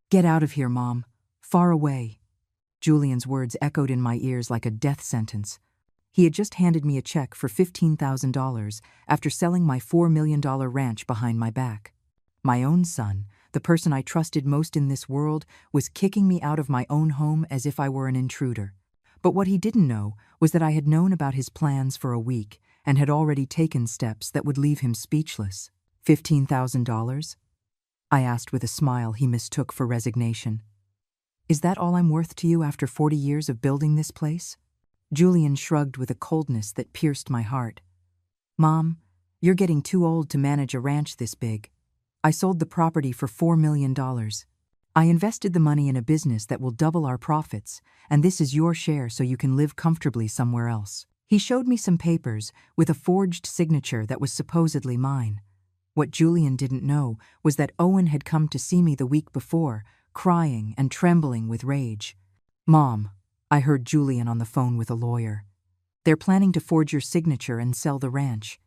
Get out of here, Mom. Far away. Julian's words echoed in my ears like a death sentence. He had just handed me a check for $15,000 after selling my $4 million ranch behind my back. My own son, the person I trusted most in this world, was kicking me out of my own home as if I were an intruder. But what he didn't know was that I had known about his plans for a week and had already taken steps that would leave him speechless. $15,000? I asked with a smile he mistook for resignation. Is that all I'm worth to you after 40 years of building this place? Julian shrugged with a coldness that pierced my heart. Mom, you're getting too old to manage a ranch this big. I sold the property for $4 million. I invested the money in a business that will double our profits, and this is your share so you can live comfortably somewhere else. He showed me some papers with a forged signature that was supposedly mine. What Julian didn't know was that Owen had come to see me the week before, crying and trembling with rage. Mom, I heard Julian on the phone with a lawyer. They're planning to forge your signature and sell the ranch.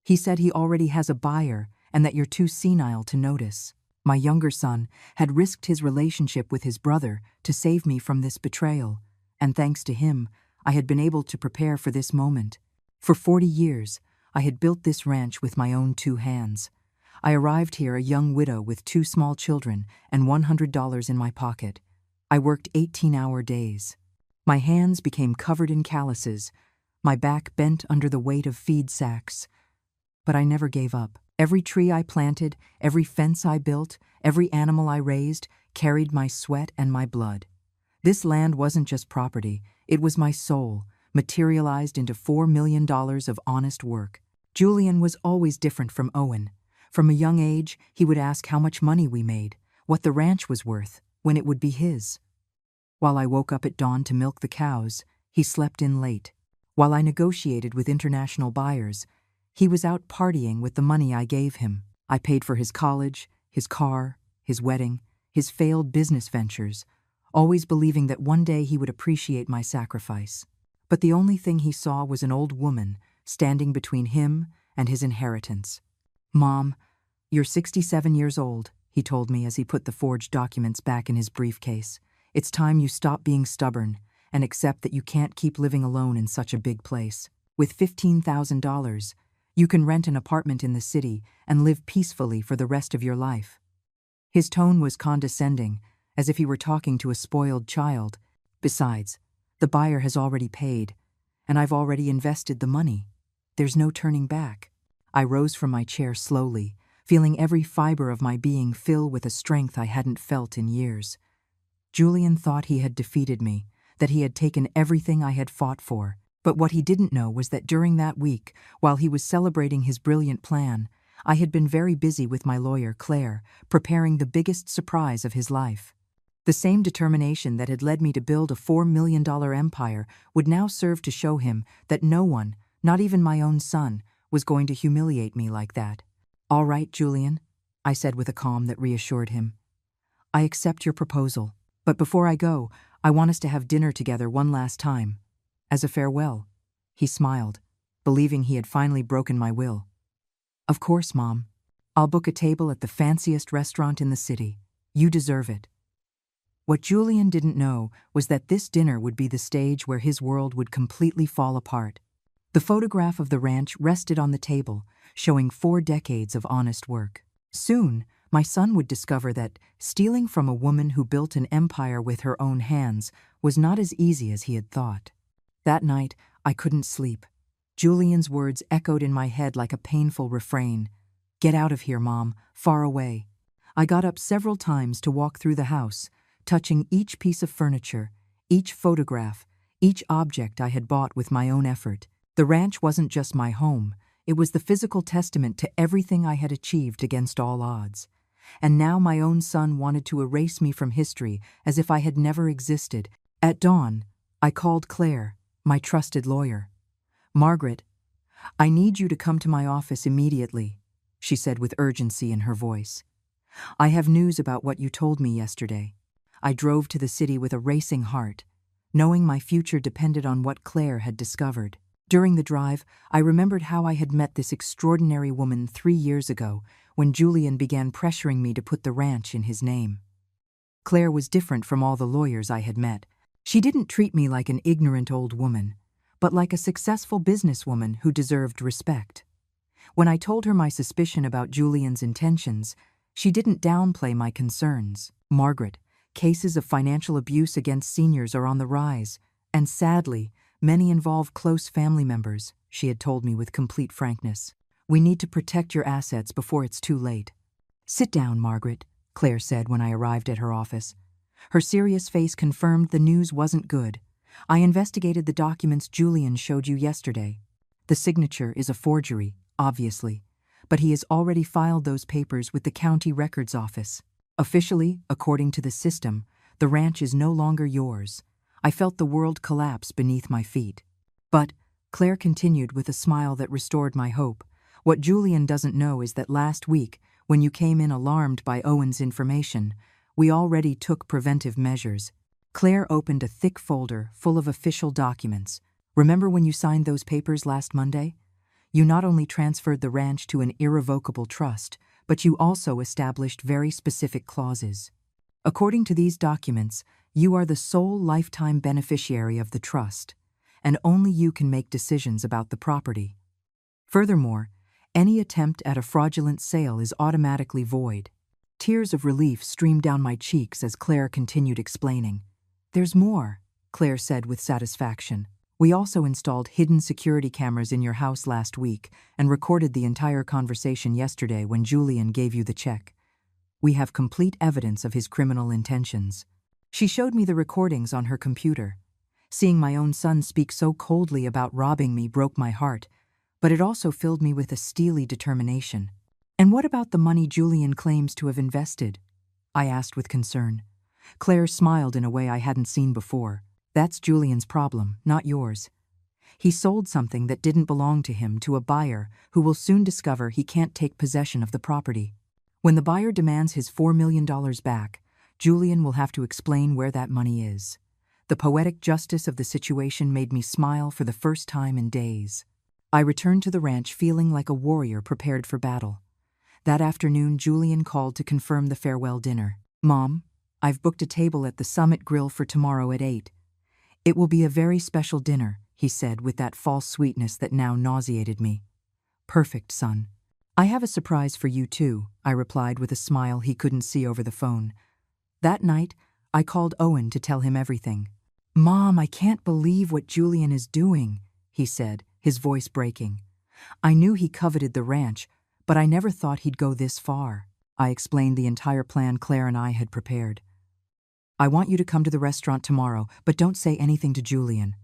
He said he already has a buyer and that you're too senile to notice. My younger son had risked his relationship with his brother to save me from this betrayal, and thanks to him, I had been able to prepare for this moment. For 40 years, I had built this ranch with my own 2 hands. I arrived here a young widow with 2 small children and $100 in my pocket. I worked 18-hour days. My hands became covered in calluses, my back bent under the weight of feed sacks. But I never gave up. Every tree I planted, every fence I built, every animal I raised carried my sweat and my blood. This land wasn't just property, it was my soul, materialized into $4 million of honest work. Julian was always different from Owen. From a young age, he would ask how much money we made, what the ranch was worth, when it would be his. While I woke up at dawn to milk the cows, he slept in late. While I negotiated with international buyers, he was out partying with the money I gave him. I paid for his college, his car, his wedding, his failed business ventures, always believing that one day he would appreciate my sacrifice. But the only thing he saw was an old woman standing between him and his inheritance. Mom, you're 67 years old, he told me as he put the forged documents back in his briefcase. It's time you stop being stubborn and accept that you can't keep living alone in such a big place. With $15,000, you can rent an apartment in the city and live peacefully for the rest of your life. His tone was condescending, as if he were talking to a spoiled child. Besides, the buyer has already paid, and I've already invested the money. There's no turning back. I rose from my chair slowly, feeling every fiber of my being fill with a strength I hadn't felt in years. Julian thought he had defeated me, that he had taken everything I had fought for. But what he didn't know was that during that week, while he was celebrating his brilliant plan, I had been very busy with my lawyer, Claire, preparing the biggest surprise of his life. The same determination that had led me to build a $4 million empire would now serve to show him that no one, not even my own son, was going to humiliate me like that. All right, Julian, I said with a calm that reassured him. I accept your proposal, but before I go, I want us to have dinner together one last time. As a farewell. He smiled, believing he had finally broken my will. Of course, Mom. I'll book a table at the fanciest restaurant in the city. You deserve it. What Julian didn't know was that this dinner would be the stage where his world would completely fall apart. The photograph of the ranch rested on the table, showing 4 decades of honest work. Soon, my son would discover that stealing from a woman who built an empire with her own hands was not as easy as he had thought. That night, I couldn't sleep. Julian's words echoed in my head like a painful refrain. Get out of here, Mom, far away. I got up several times to walk through the house, touching each piece of furniture, each photograph, each object I had bought with my own effort. The ranch wasn't just my home, it was the physical testament to everything I had achieved against all odds. And now my own son wanted to erase me from history as if I had never existed. At dawn, I called Claire, my trusted lawyer. Margaret, I need you to come to my office immediately, she said with urgency in her voice. I have news about what you told me yesterday. I drove to the city with a racing heart, knowing my future depended on what Claire had discovered. During the drive, I remembered how I had met this extraordinary woman 3 years ago when Julian began pressuring me to put the ranch in his name. Claire was different from all the lawyers I had met. She didn't treat me like an ignorant old woman, but like a successful businesswoman who deserved respect. When I told her my suspicion about Julian's intentions, she didn't downplay my concerns. "Margaret, cases of financial abuse against seniors are on the rise, and sadly, many involve close family members," she had told me with complete frankness. "We need to protect your assets before it's too late." "Sit down, Margaret," Claire said when I arrived at her office. Her serious face confirmed the news wasn't good. "I investigated the documents Julian showed you yesterday. The signature is a forgery, obviously, but he has already filed those papers with the county records office. Officially, according to the system, the ranch is no longer yours." I felt the world collapse beneath my feet. "But," Claire continued with a smile that restored my hope, "what Julian doesn't know is that last week, when you came in alarmed by Owen's information, we already took preventive measures." Claire opened a thick folder full of official documents. "Remember when you signed those papers last Monday? You not only transferred the ranch to an irrevocable trust, but you also established very specific clauses. According to these documents, you are the sole lifetime beneficiary of the trust, and only you can make decisions about the property. Furthermore, any attempt at a fraudulent sale is automatically void." Tears of relief streamed down my cheeks as Claire continued explaining. "There's more," Claire said with satisfaction. "We also installed hidden security cameras in your house last week and recorded the entire conversation yesterday when Julian gave you the check. We have complete evidence of his criminal intentions." She showed me the recordings on her computer. Seeing my own son speak so coldly about robbing me broke my heart, but it also filled me with a steely determination. "And what about the money Julian claims to have invested?" I asked with concern. Claire smiled in a way I hadn't seen before. "That's Julian's problem, not yours. He sold something that didn't belong to him to a buyer who will soon discover he can't take possession of the property. When the buyer demands his $4 million back, Julian will have to explain where that money is." The poetic justice of the situation made me smile for the first time in days. I returned to the ranch feeling like a warrior prepared for battle. That afternoon, Julian called to confirm the farewell dinner. "Mom, I've booked a table at the Summit Grill for tomorrow at 8. It will be a very special dinner," he said with that false sweetness that now nauseated me. "Perfect, son. I have a surprise for you too," I replied with a smile he couldn't see over the phone. That night, I called Owen to tell him everything. "Mom, I can't believe what Julian is doing," he said, his voice breaking. "I knew he coveted the ranch, but I never thought he'd go this far." I explained the entire plan Claire and I had prepared. "I want you to come to the restaurant tomorrow, but don't say anything to Julian.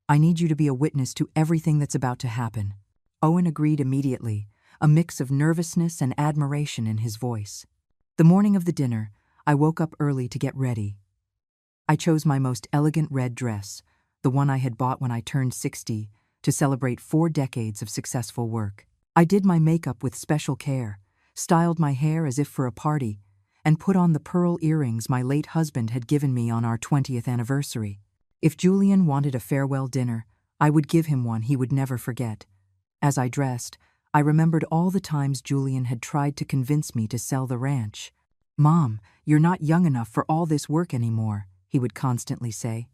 I need you to be a witness to everything that's about to happen." Owen agreed immediately, a mix of nervousness and admiration in his voice. The morning of the dinner, I woke up early to get ready. I chose my most elegant red dress, the one I had bought when I turned 60, to celebrate 4 decades of successful work. I did my makeup with special care, styled my hair as if for a party, and put on the pearl earrings my late husband had given me on our 20th anniversary. If Julian wanted a farewell dinner, I would give him one he would never forget. As I dressed, I remembered all the times Julian had tried to convince me to sell the ranch. "Mom, you're not young enough for all this work anymore," he would constantly say.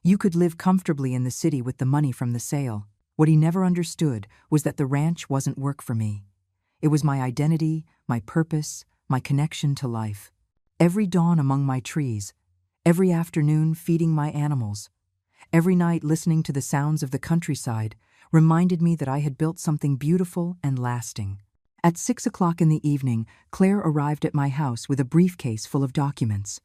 "You could live comfortably in the city with the money from the sale." What he never understood was that the ranch wasn't work for me. It was my identity, my purpose, my connection to life. Every dawn among my trees, every afternoon feeding my animals, every night listening to the sounds of the countryside reminded me that I had built something beautiful and lasting. At 6 o'clock in the evening, Claire arrived at my house with a briefcase full of documents.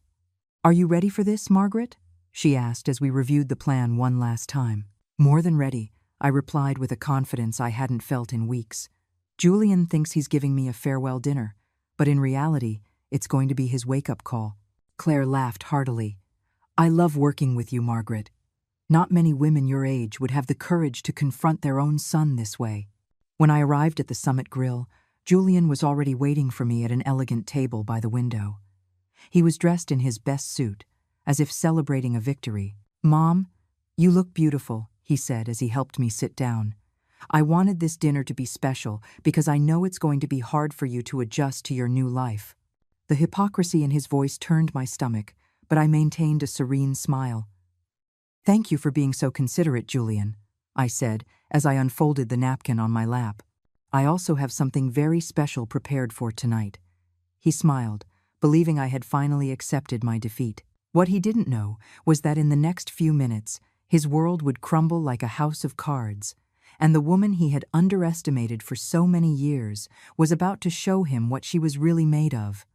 "Are you ready for this, Margaret?" she asked as we reviewed the plan one last time. "More than ready," I replied with a confidence I hadn't felt in weeks. "Julian thinks he's giving me a farewell dinner, but in reality, it's going to be his wake-up call." Claire laughed heartily. "I love working with you, Margaret. Not many women your age would have the courage to confront their own son this way." When I arrived at the Summit Grill, Julian was already waiting for me at an elegant table by the window. He was dressed in his best suit, as if celebrating a victory. "Mom, you look beautiful," he said as he helped me sit down. "I wanted this dinner to be special because I know it's going to be hard for you to adjust to your new life." The hypocrisy in his voice turned my stomach, but I maintained a serene smile. "Thank you for being so considerate, Julian," I said as I unfolded the napkin on my lap. "I also have something very special prepared for tonight." He smiled, believing I had finally accepted my defeat. What he didn't know was that in the next few minutes, his world would crumble like a house of cards, and the woman he had underestimated for so many years was about to show him what she was really made of.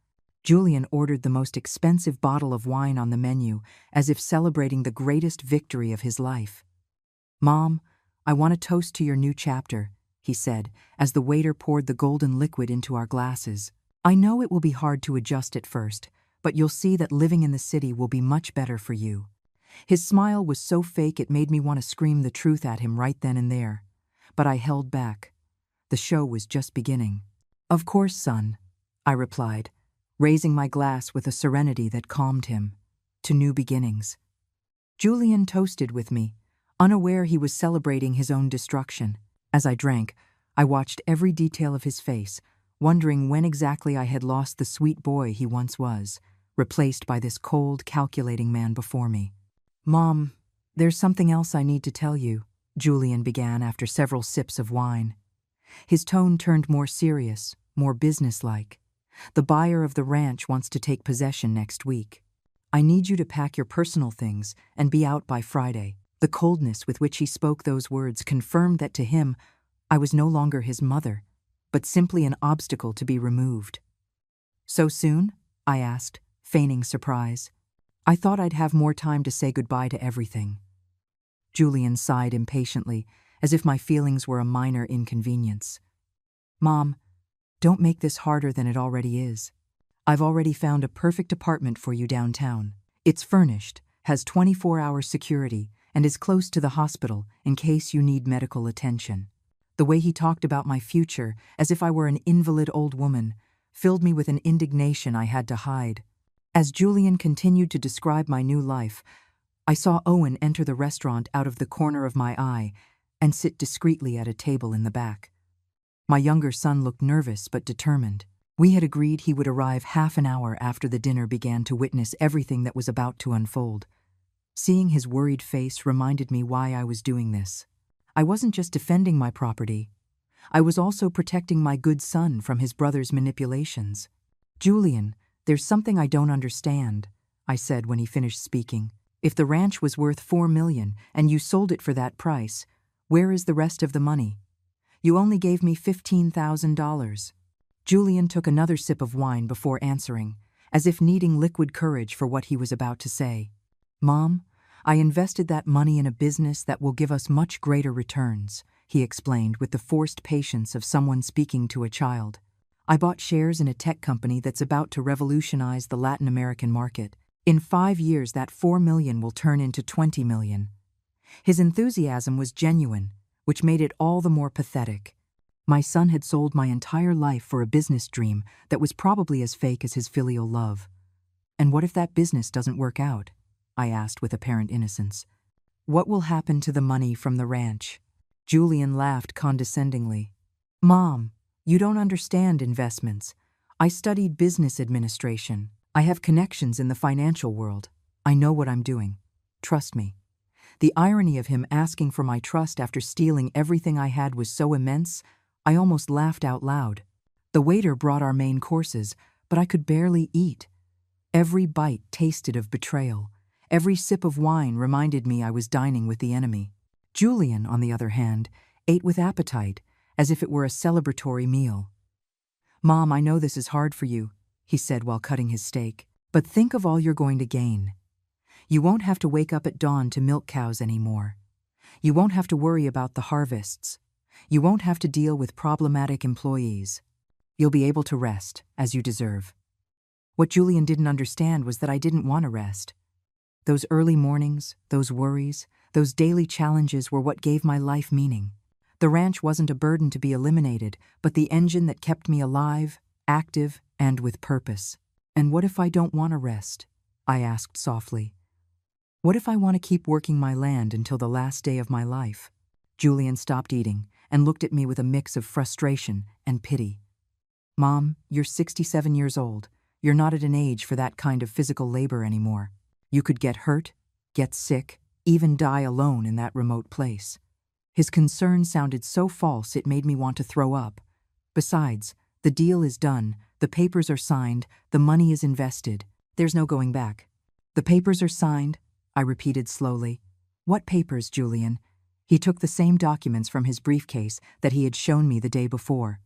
Julian ordered the most expensive bottle of wine on the menu, as if celebrating the greatest victory of his life. "Mom, I want to toast to your new chapter," he said, as the waiter poured the golden liquid into our glasses. "I know it will be hard to adjust at first, but you'll see that living in the city will be much better for you." His smile was so fake it made me want to scream the truth at him right then and there. But I held back. The show was just beginning. "Of course, son," I replied, raising my glass with a serenity that calmed him. "To new beginnings." Julian toasted with me, unaware he was celebrating his own destruction. As I drank, I watched every detail of his face, wondering when exactly I had lost the sweet boy he once was, replaced by this cold, calculating man before me. "Mom, there's something else I need to tell you," Julian began after several sips of wine. His tone turned more serious, more businesslike. "The buyer of the ranch wants to take possession next week. I need you to pack your personal things and be out by Friday." The coldness with which he spoke those words confirmed that to him, I was no longer his mother, but simply an obstacle to be removed. "So soon?" I asked, feigning surprise. "I thought I'd have more time to say goodbye to everything." Julian sighed impatiently, as if my feelings were a minor inconvenience. "Mom, don't make this harder than it already is. I've already found a perfect apartment for you downtown. It's furnished, has 24-hour security, and is close to the hospital in case you need medical attention." The way he talked about my future, as if I were an invalid old woman, filled me with an indignation I had to hide. As Julian continued to describe my new life, I saw Owen enter the restaurant out of the corner of my eye and sit discreetly at a table in the back. My younger son looked nervous but determined. We had agreed he would arrive half an hour after the dinner began to witness everything that was about to unfold. Seeing his worried face reminded me why I was doing this. I wasn't just defending my property. I was also protecting my good son from his brother's manipulations. "Julian, there's something I don't understand," I said when he finished speaking. "If the ranch was worth $4 million and you sold it for that price, where is the rest of the money? You only gave me $15,000. Julian took another sip of wine before answering, as if needing liquid courage for what he was about to say. "Mom, I invested that money in a business that will give us much greater returns," he explained with the forced patience of someone speaking to a child. "I bought shares in a tech company that's about to revolutionize the Latin American market. In 5 years, that $4 million will turn into $20 million. His enthusiasm was genuine, which made it all the more pathetic. My son had sold my entire life for a business dream that was probably as fake as his filial love. "And what if that business doesn't work out?" I asked with apparent innocence. "What will happen to the money from the ranch?" Julian laughed condescendingly. "Mom, you don't understand investments. I studied business administration. I have connections in the financial world. I know what I'm doing. Trust me." The irony of him asking for my trust after stealing everything I had was so immense, I almost laughed out loud. The waiter brought our main courses, but I could barely eat. Every bite tasted of betrayal. Every sip of wine reminded me I was dining with the enemy. Julian, on the other hand, ate with appetite, as if it were a celebratory meal. "Mom, I know this is hard for you," he said while cutting his steak, "but think of all you're going to gain. You won't have to wake up at dawn to milk cows anymore. You won't have to worry about the harvests. You won't have to deal with problematic employees. You'll be able to rest, as you deserve." What Julian didn't understand was that I didn't want to rest. Those early mornings, those worries, those daily challenges were what gave my life meaning. The ranch wasn't a burden to be eliminated, but the engine that kept me alive, active, and with purpose. "And what if I don't want to rest?" I asked softly. "What if I want to keep working my land until the last day of my life?" Julian stopped eating and looked at me with a mix of frustration and pity. "Mom, you're 67 years old. You're not at an age for that kind of physical labor anymore. You could get hurt, get sick, even die alone in that remote place. His concern sounded so false it made me want to throw up. Besides, the deal is done, the papers are signed, the money is invested. There's no going back. The papers are signed, I repeated slowly. What papers, Julian? He took the same documents from his briefcase that he had shown me the day before.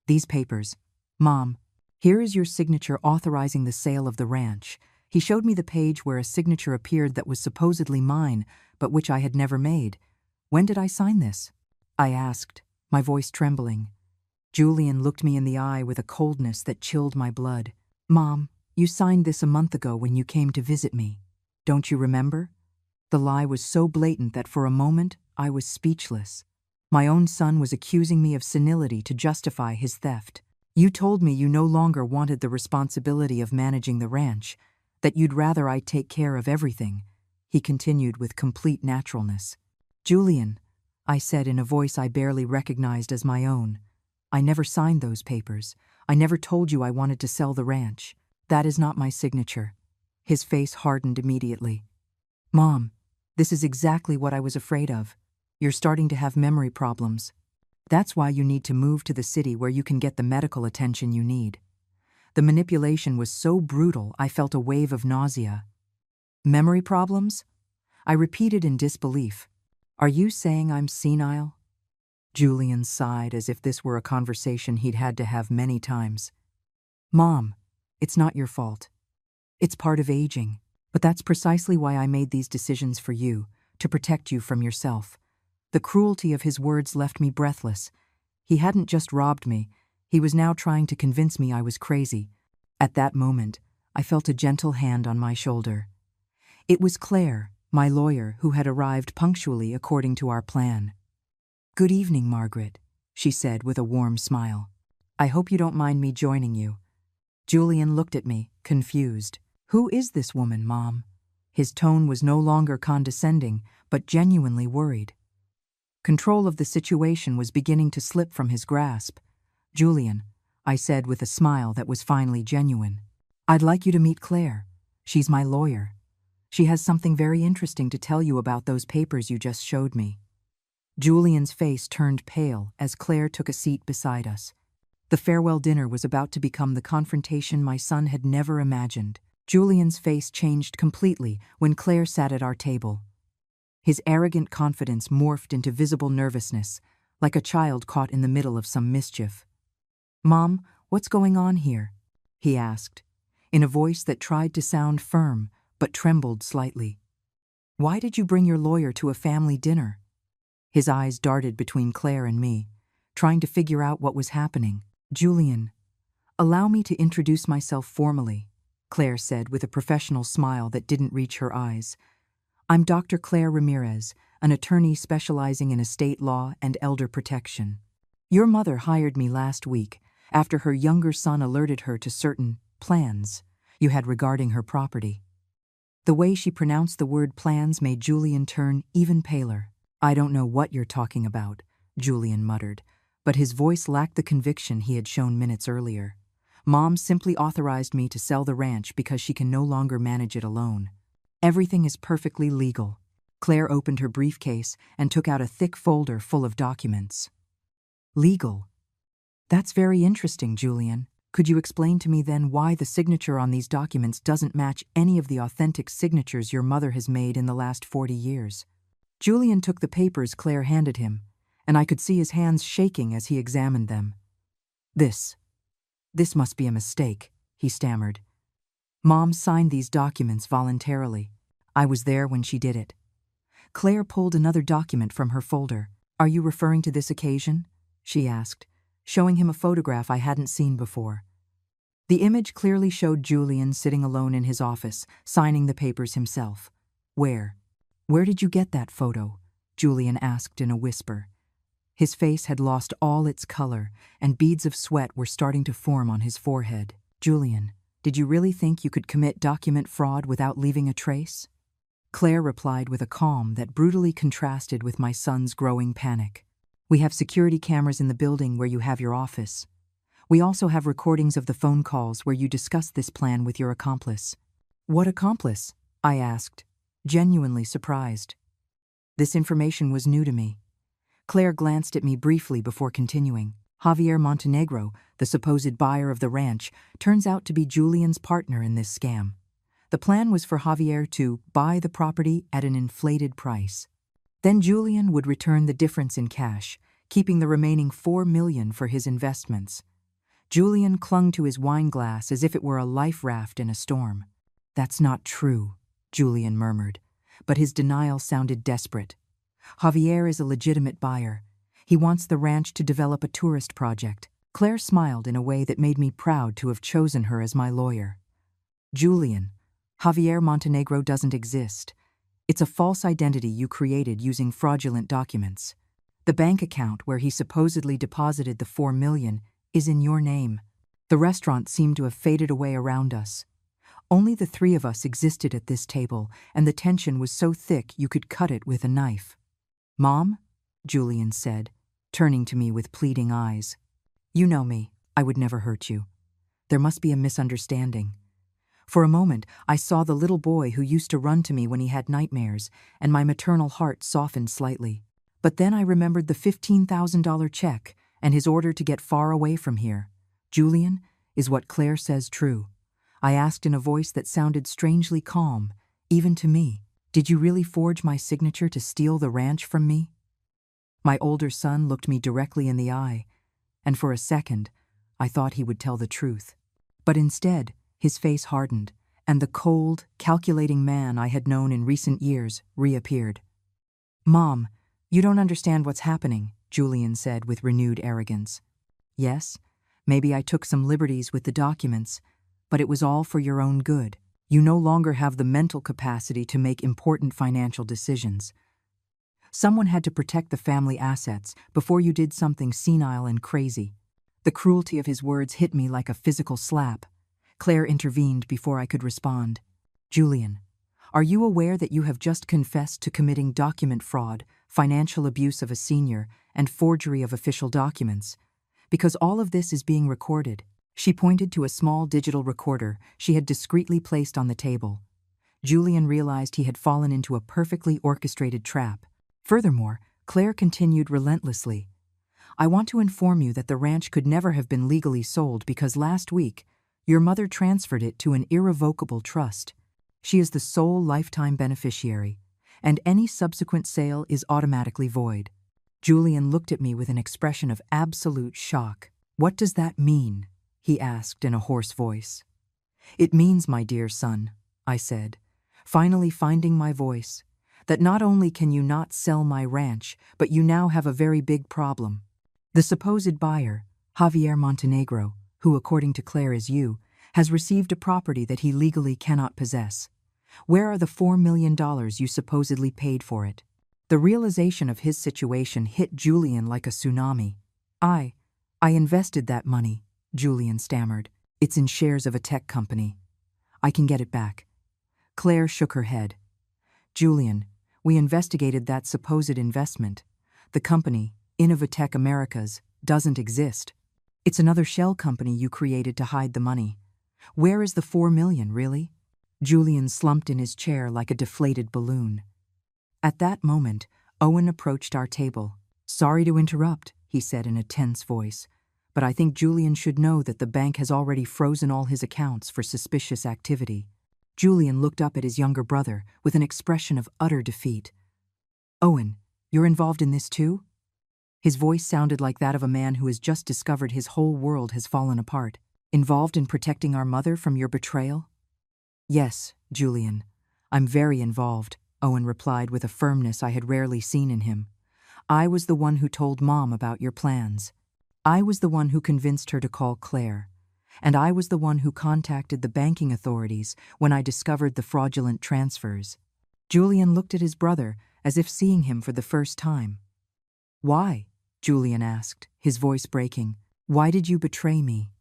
These papers. Mom, here is your signature authorizing the sale of the ranch. He showed me the page where a signature appeared that was supposedly mine, but which I had never made. When did I sign this? I asked, my voice trembling. Julian looked me in the eye with a coldness that chilled my blood. Mom, you signed this a month ago when you came to visit me. Don't you remember? The lie was so blatant that for a moment I was speechless. My own son was accusing me of senility to justify his theft. You told me you no longer wanted the responsibility of managing the ranch, that you'd rather I take care of everything, he continued with complete naturalness. Julian, I said in a voice I barely recognized as my own, I never signed those papers. I never told you I wanted to sell the ranch. That is not my signature. His face hardened immediately. Mom, this is exactly what I was afraid of. You're starting to have memory problems. That's why you need to move to the city where you can get the medical attention you need. The manipulation was so brutal I felt a wave of nausea. Memory problems? I repeated in disbelief. Are you saying I'm senile? Julian sighed as if this were a conversation he'd had to have many times. Mom, it's not your fault. It's part of aging. But that's precisely why I made these decisions for you, to protect you from yourself. The cruelty of his words left me breathless. He hadn't just robbed me, he was now trying to convince me I was crazy. At that moment, I felt a gentle hand on my shoulder. It was Claire, my lawyer, who had arrived punctually according to our plan. Good evening, Margaret, she said with a warm smile. I hope you don't mind me joining you. Julian looked at me, confused. Who is this woman, Mom? His tone was no longer condescending, but genuinely worried. Control of the situation was beginning to slip from his grasp. Julian, I said with a smile that was finally genuine. I'd like you to meet Claire. She's my lawyer. She has something very interesting to tell you about those papers you just showed me. Julian's face turned pale as Claire took a seat beside us. The farewell dinner was about to become the confrontation my son had never imagined. Julian's face changed completely when Claire sat at our table. His arrogant confidence morphed into visible nervousness, like a child caught in the middle of some mischief. Mom, what's going on here? He asked, in a voice that tried to sound firm but trembled slightly. Why did you bring your lawyer to a family dinner? His eyes darted between Claire and me, trying to figure out what was happening. Julian, allow me to introduce myself formally, Claire said with a professional smile that didn't reach her eyes. I'm Dr. Claire Ramirez, an attorney specializing in estate law and elder protection. Your mother hired me last week after her younger son alerted her to certain plans you had regarding her property. The way she pronounced the word plans made Julian turn even paler. I don't know what you're talking about, Julian muttered, but his voice lacked the conviction he had shown minutes earlier. Mom simply authorized me to sell the ranch because she can no longer manage it alone. Everything is perfectly legal. Claire opened her briefcase and took out a thick folder full of documents. Legal? That's very interesting, Julian. Could you explain to me then why the signature on these documents doesn't match any of the authentic signatures your mother has made in the last 40 years? Julian took the papers Claire handed him, and I could see his hands shaking as he examined them. This must be a mistake, he stammered. Mom signed these documents voluntarily. I was there when she did it. Claire pulled another document from her folder. Are you referring to this occasion? She asked, showing him a photograph I hadn't seen before. The image clearly showed Julian sitting alone in his office, signing the papers himself. Where did you get that photo? Julian asked in a whisper. His face had lost all its color, and beads of sweat were starting to form on his forehead. Julian, did you really think you could commit document fraud without leaving a trace? Claire replied with a calm that brutally contrasted with my son's growing panic. We have security cameras in the building where you have your office. We also have recordings of the phone calls where you discussed this plan with your accomplice." "What accomplice?" I asked, genuinely surprised. This information was new to me. Claire glanced at me briefly before continuing. "Javier Montenegro, the supposed buyer of the ranch, turns out to be Julian's partner in this scam. The plan was for Javier to buy the property at an inflated price. Then Julian would return the difference in cash, keeping the remaining $4 million for his investments." Julian clung to his wine glass as if it were a life raft in a storm. "That's not true," Julian murmured, but his denial sounded desperate. "Javier is a legitimate buyer. He wants the ranch to develop a tourist project." Claire smiled in a way that made me proud to have chosen her as my lawyer. "Julian, Javier Montenegro doesn't exist. It's a false identity you created using fraudulent documents. The bank account where he supposedly deposited the $4 million is in your name." The restaurant seemed to have faded away around us. Only the three of us existed at this table, and the tension was so thick you could cut it with a knife. "Mom?" Julian said, turning to me with pleading eyes. "You know me. I would never hurt you. There must be a misunderstanding." For a moment, I saw the little boy who used to run to me when he had nightmares, and my maternal heart softened slightly. But then I remembered the $15,000 check and his order to get far away from here. "Julian, is what Claire says true?" I asked in a voice that sounded strangely calm, even to me. "Did you really forge my signature to steal the ranch from me?" My older son looked me directly in the eye, and for a second, I thought he would tell the truth. But instead, his face hardened, and the cold, calculating man I had known in recent years reappeared. "Mom, you don't understand what's happening," Julian said with renewed arrogance. "Yes, maybe I took some liberties with the documents, but it was all for your own good. You no longer have the mental capacity to make important financial decisions. Someone had to protect the family assets before you did something senile and crazy." The cruelty of his words hit me like a physical slap. Claire intervened before I could respond. "Julian, are you aware that you have just confessed to committing document fraud, financial abuse of a senior, and forgery of official documents? Because all of this is being recorded." She pointed to a small digital recorder she had discreetly placed on the table. Julian realized he had fallen into a perfectly orchestrated trap. Furthermore, Claire continued relentlessly. "I want to inform you that the ranch could never have been legally sold because last week, your mother transferred it to an irrevocable trust. She is the sole lifetime beneficiary, and any subsequent sale is automatically void." Julian looked at me with an expression of absolute shock. "What does that mean?" he asked in a hoarse voice. "It means, my dear son," I said, finally finding my voice, "that not only can you not sell my ranch, but you now have a very big problem. The supposed buyer, Javier Montenegro, who according to Claire is you, has received a property that he legally cannot possess. Where are the $4 million you supposedly paid for it?" The realization of his situation hit Julian like a tsunami. I invested that money," Julian stammered. "It's in shares of a tech company. I can get it back." Claire shook her head. "Julian, we investigated that supposed investment. The company, Innovatech Americas, doesn't exist. It's another shell company you created to hide the money. Where is the $4 million, really?" Julian slumped in his chair like a deflated balloon. At that moment, Owen approached our table. "Sorry to interrupt," he said in a tense voice, "but I think Julian should know that the bank has already frozen all his accounts for suspicious activity." Julian looked up at his younger brother with an expression of utter defeat. "Owen, you're involved in this too?" His voice sounded like that of a man who has just discovered his whole world has fallen apart. "Involved in protecting our mother from your betrayal?" "Yes, Julian, I'm very involved," Owen replied with a firmness I had rarely seen in him. "I was the one who told Mom about your plans. I was the one who convinced her to call Claire. And I was the one who contacted the banking authorities when I discovered the fraudulent transfers." Julian looked at his brother as if seeing him for the first time. "Why?" Julian asked, his voice breaking. "Why did you betray me?"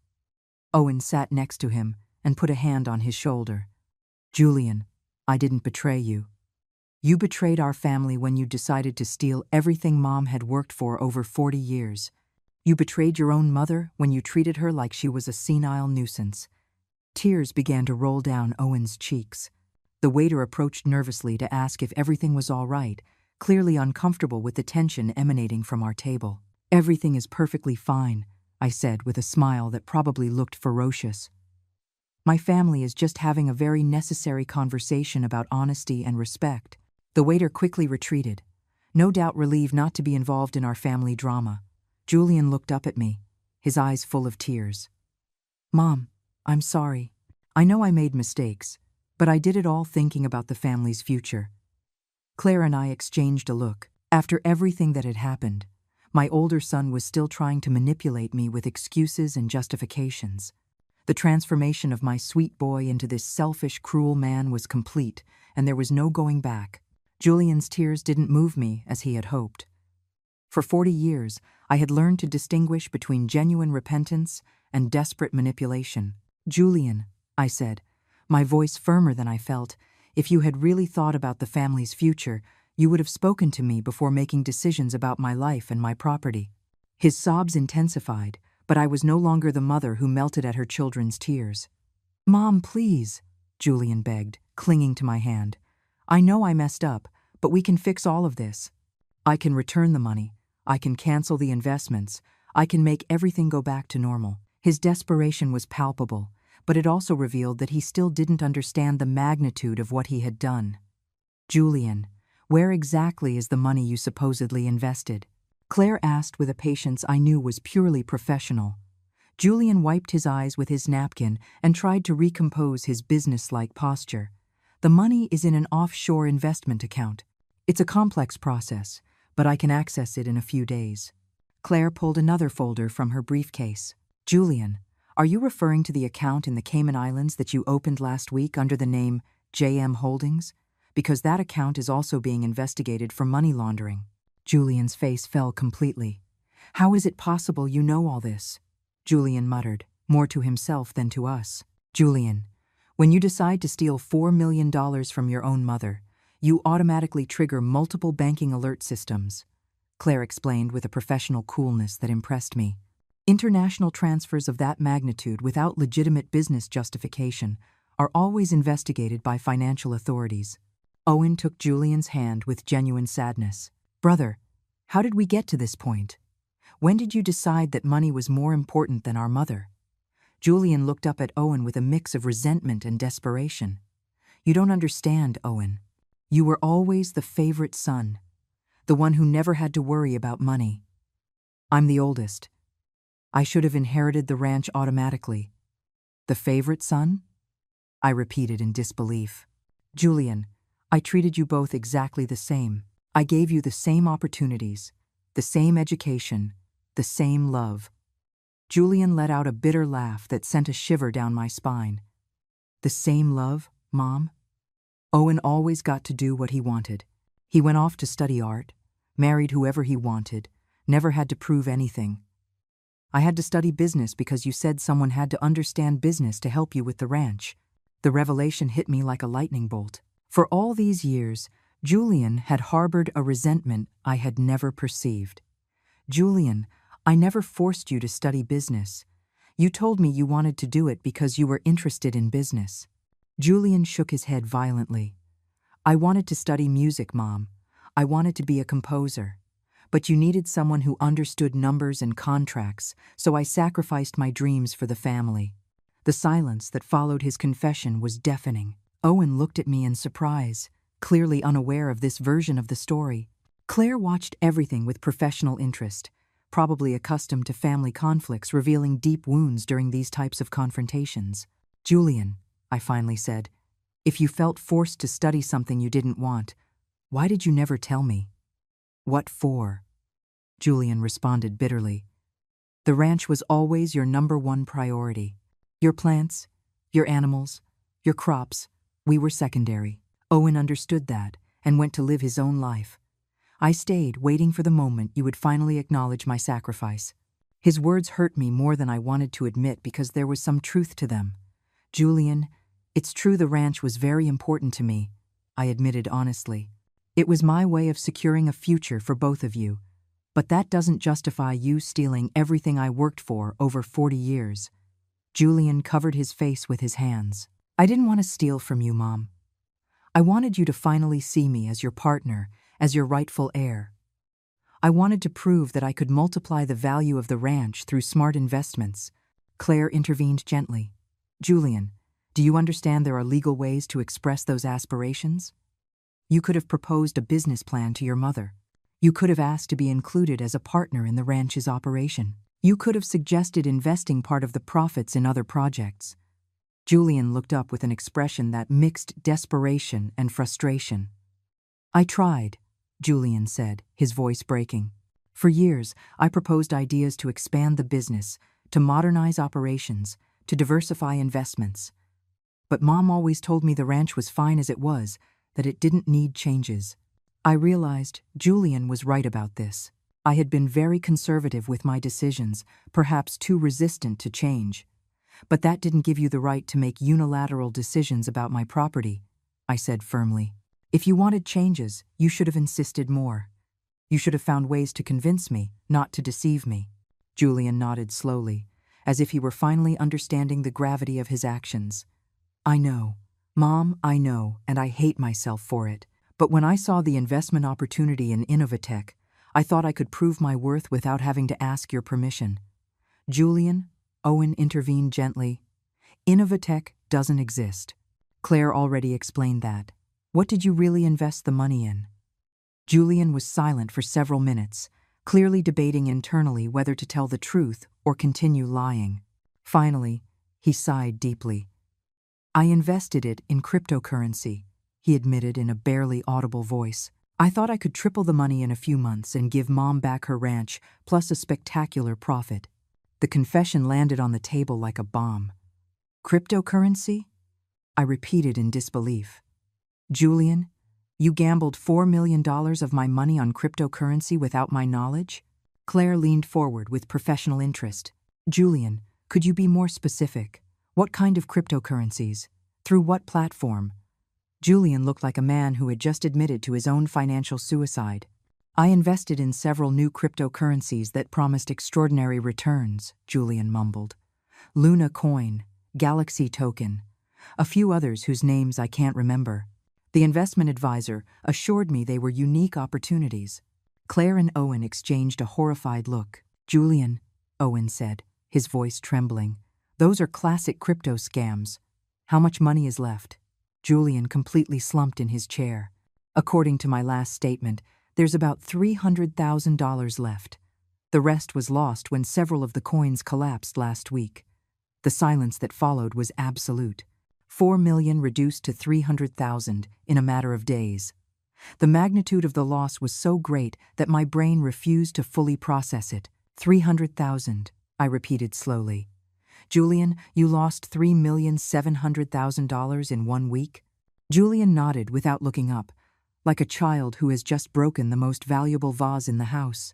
Owen sat next to him and put a hand on his shoulder. "Julian, I didn't betray you. You betrayed our family when you decided to steal everything Mom had worked for over 40 years. You betrayed your own mother when you treated her like she was a senile nuisance. Tears began to roll down Owen's cheeks. The waiter approached nervously to ask if everything was all right, clearly uncomfortable with the tension emanating from our table. "Everything is perfectly fine," I said with a smile that probably looked ferocious. "My family is just having a very necessary conversation about honesty and respect." The waiter quickly retreated, no doubt relieved not to be involved in our family drama. Julian looked up at me, his eyes full of tears. "Mom, I'm sorry. I know I made mistakes, but I did it all thinking about the family's future." Claire and I exchanged a look. After everything that had happened, my older son was still trying to manipulate me with excuses and justifications. The transformation of my sweet boy into this selfish, cruel man was complete, and there was no going back. Julian's tears didn't move me as he had hoped. For 40 years, I had learned to distinguish between genuine repentance and desperate manipulation. "Julian," I said, my voice firmer than I felt, "if you had really thought about the family's future, you would have spoken to me before making decisions about my life and my property." His sobs intensified, but I was no longer the mother who melted at her children's tears. "Mom, please," Julian begged, clinging to my hand. "I know I messed up, but we can fix all of this. I can return the money. I can cancel the investments. I can make everything go back to normal." His desperation was palpable, but it also revealed that he still didn't understand the magnitude of what he had done. "Julian, where exactly is the money you supposedly invested?" Claire asked with a patience I knew was purely professional. Julian wiped his eyes with his napkin and tried to recompose his business-like posture. "The money is in an offshore investment account. It's a complex process, but I can access it in a few days." Claire pulled another folder from her briefcase. "Julian, are you referring to the account in the Cayman Islands that you opened last week under the name JM Holdings? Because that account is also being investigated for money laundering." Julian's face fell completely. "How is it possible you know all this?" Julian muttered, more to himself than to us. "Julian, when you decide to steal $4 million from your own mother, you automatically trigger multiple banking alert systems," Claire explained with a professional coolness that impressed me. "International transfers of that magnitude without legitimate business justification are always investigated by financial authorities." Owen took Julian's hand with genuine sadness. "Brother, how did we get to this point? When did you decide that money was more important than our mother?" Julian looked up at Owen with a mix of resentment and desperation. "You don't understand, Owen. You were always the favorite son, the one who never had to worry about money. I'm the oldest. I should have inherited the ranch automatically." "The favorite son?" I repeated in disbelief. "Julian, I treated you both exactly the same. I gave you the same opportunities, the same education, the same love." Julian let out a bitter laugh that sent a shiver down my spine. "The same love, Mom?" Owen always got to do what he wanted. He went off to study art, married whoever he wanted, never had to prove anything. I had to study business because you said someone had to understand business to help you with the ranch. The revelation hit me like a lightning bolt. For all these years, Julian had harbored a resentment I had never perceived. "Julian, I never forced you to study business. You told me you wanted to do it because you were interested in business." Julian shook his head violently. "I wanted to study music, Mom. I wanted to be a composer. But you needed someone who understood numbers and contracts, so I sacrificed my dreams for the family." The silence that followed his confession was deafening. Owen looked at me in surprise, clearly unaware of this version of the story. Claire watched everything with professional interest, probably accustomed to family conflicts revealing deep wounds during these types of confrontations. "Julian," I finally said, "if you felt forced to study something you didn't want, why did you never tell me?" "What for?" Julian responded bitterly. "The ranch was always your #1 priority. Your plants, your animals, your crops, we were secondary." Owen understood that and went to live his own life. I stayed, waiting for the moment you would finally acknowledge my sacrifice. His words hurt me more than I wanted to admit because there was some truth to them. "Julian, it's true the ranch was very important to me," I admitted honestly. "It was my way of securing a future for both of you. But that doesn't justify you stealing everything I worked for over 40 years. Julian covered his face with his hands. I didn't want to steal from you, Mom. I wanted you to finally see me as your partner, as your rightful heir. I wanted to prove that I could multiply the value of the ranch through smart investments. Claire intervened gently. Julian, do you understand there are legal ways to express those aspirations? You could have proposed a business plan to your mother. You could have asked to be included as a partner in the ranch's operation. You could have suggested investing part of the profits in other projects. Julian looked up with an expression that mixed desperation and frustration. I tried, Julian said, his voice breaking. For years, I proposed ideas to expand the business, to modernize operations, to diversify investments. But Mom always told me the ranch was fine as it was, that it didn't need changes. I realized Julian was right about this. I had been very conservative with my decisions, perhaps too resistant to change. But that didn't give you the right to make unilateral decisions about my property, I said firmly. If you wanted changes, you should have insisted more. You should have found ways to convince me, not to deceive me. Julian nodded slowly, as if he were finally understanding the gravity of his actions. I know, Mom, I know, and I hate myself for it. But when I saw the investment opportunity in Innovatech, I thought I could prove my worth without having to ask your permission. Julian, Owen intervened gently. Innovatech doesn't exist. Claire already explained that. What did you really invest the money in? Julian was silent for several minutes, clearly debating internally whether to tell the truth or continue lying. Finally, he sighed deeply. I invested it in cryptocurrency, he admitted in a barely audible voice. I thought I could triple the money in a few months and give Mom back her ranch, plus a spectacular profit. The confession landed on the table like a bomb. Cryptocurrency? I repeated in disbelief. Julian, you gambled $4 million of my money on cryptocurrency without my knowledge? Claire leaned forward with professional interest. Julian, could you be more specific? What kind of cryptocurrencies? Through what platform? Julian looked like a man who had just admitted to his own financial suicide. I invested in several new cryptocurrencies that promised extraordinary returns, Julian mumbled. Luna Coin, Galaxy Token, a few others whose names I can't remember. The investment advisor assured me they were unique opportunities. Claire and Owen exchanged a horrified look. Julian, Owen said, his voice trembling, those are classic crypto scams. How much money is left? Julian completely slumped in his chair. According to my last statement, there's about $300,000 left. The rest was lost when several of the coins collapsed last week. The silence that followed was absolute. 4 million reduced to 300,000 in a matter of days. The magnitude of the loss was so great that my brain refused to fully process it. 300,000, I repeated slowly. Julian, you lost $3,700,000 in 1 week? Julian nodded without looking up, like a child who has just broken the most valuable vase in the house.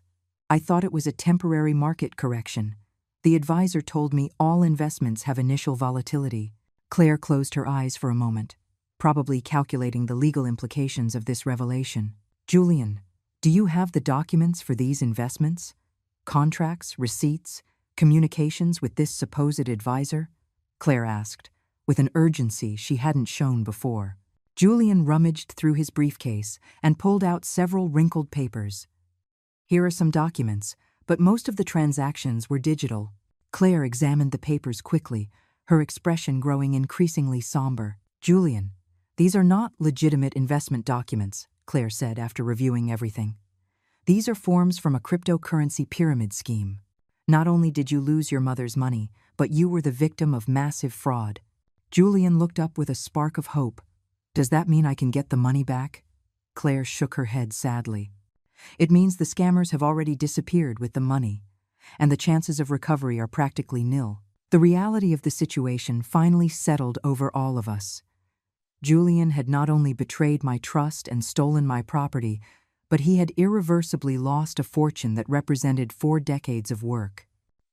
I thought it was a temporary market correction. The advisor told me all investments have initial volatility. Claire closed her eyes for a moment, probably calculating the legal implications of this revelation. Julian, do you have the documents for these investments? Contracts, receipts, communications with this supposed advisor? Claire asked, with an urgency she hadn't shown before. Julian rummaged through his briefcase and pulled out several wrinkled papers. Here are some documents, but most of the transactions were digital. Claire examined the papers quickly, her expression growing increasingly somber. Julian, these are not legitimate investment documents, Claire said after reviewing everything. These are forms from a cryptocurrency pyramid scheme. Not only did you lose your mother's money, but you were the victim of massive fraud. Julian looked up with a spark of hope. Does that mean I can get the money back? Claire shook her head sadly. It means the scammers have already disappeared with the money, and the chances of recovery are practically nil. The reality of the situation finally settled over all of us. Julian had not only betrayed my trust and stolen my property, but he had irreversibly lost a fortune that represented 4 decades of work.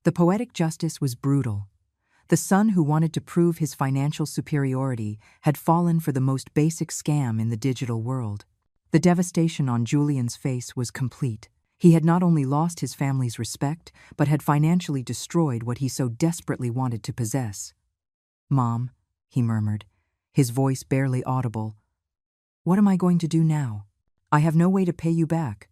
The poetic justice was brutal. The son who wanted to prove his financial superiority had fallen for the most basic scam in the digital world. The devastation on Julian's face was complete. He had not only lost his family's respect, but had financially destroyed what he so desperately wanted to possess. "Mom," he murmured, his voice barely audible, "what am I going to do now? I have no way to pay you back.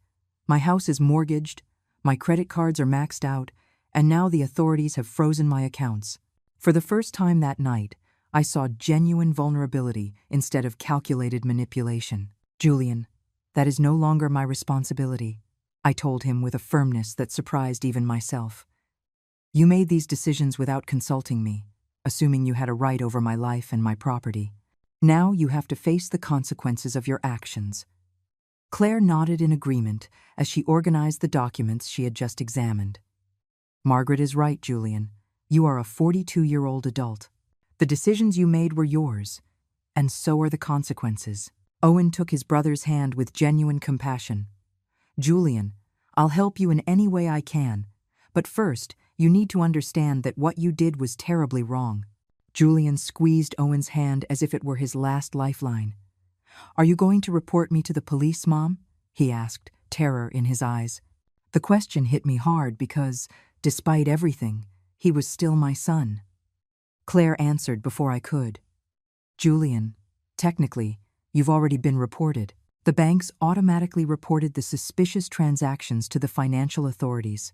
My house is mortgaged, my credit cards are maxed out, and now the authorities have frozen my accounts." For the first time that night, I saw genuine vulnerability instead of calculated manipulation. "Julian, that is no longer my responsibility," I told him with a firmness that surprised even myself. "You made these decisions without consulting me, assuming you had a right over my life and my property. Now you have to face the consequences of your actions." Claire nodded in agreement as she organized the documents she had just examined. "Margaret is right, Julian. You are a 42-year-old adult. The decisions you made were yours, and so are the consequences." Owen took his brother's hand with genuine compassion. "Julian, I'll help you in any way I can, but first, you need to understand that what you did was terribly wrong." Julian squeezed Owen's hand as if it were his last lifeline. "Are you going to report me to the police, Mom?" he asked, terror in his eyes. The question hit me hard because, despite everything, he was still my son. Claire answered before I could. "Julian, technically, you've already been reported. The banks automatically reported the suspicious transactions to the financial authorities.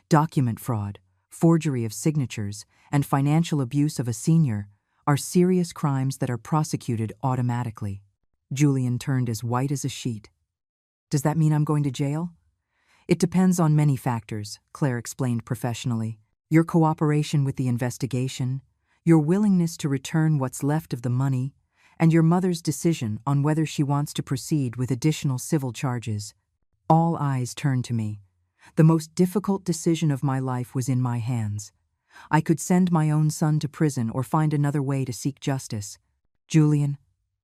Document fraud, forgery of signatures, and financial abuse of a senior are serious crimes that are prosecuted automatically." Julian turned as white as a sheet. "Does that mean I'm going to jail?" "It depends on many factors," Claire explained professionally. "Your cooperation with the investigation, your willingness to return what's left of the money, and your mother's decision on whether she wants to proceed with additional civil charges." All eyes turned to me. The most difficult decision of my life was in my hands. I could send my own son to prison or find another way to seek justice. "Julian,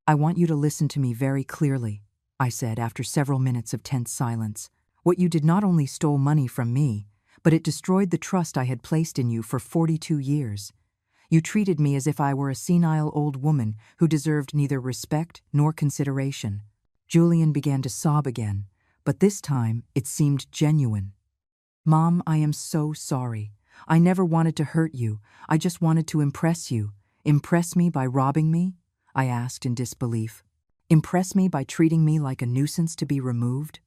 I want you to listen to me very clearly," I said after several minutes of tense silence. "What you did not only stole money from me, but it destroyed the trust I had placed in you for 42 years. You treated me as if I were a senile old woman who deserved neither respect nor consideration." Julian began to sob again, but this time it seemed genuine. "Mom, I am so sorry. I never wanted to hurt you. I just wanted to impress you." "Impress me by robbing me?" I asked in disbelief. "Impress me by treating me like a nuisance to be removed?"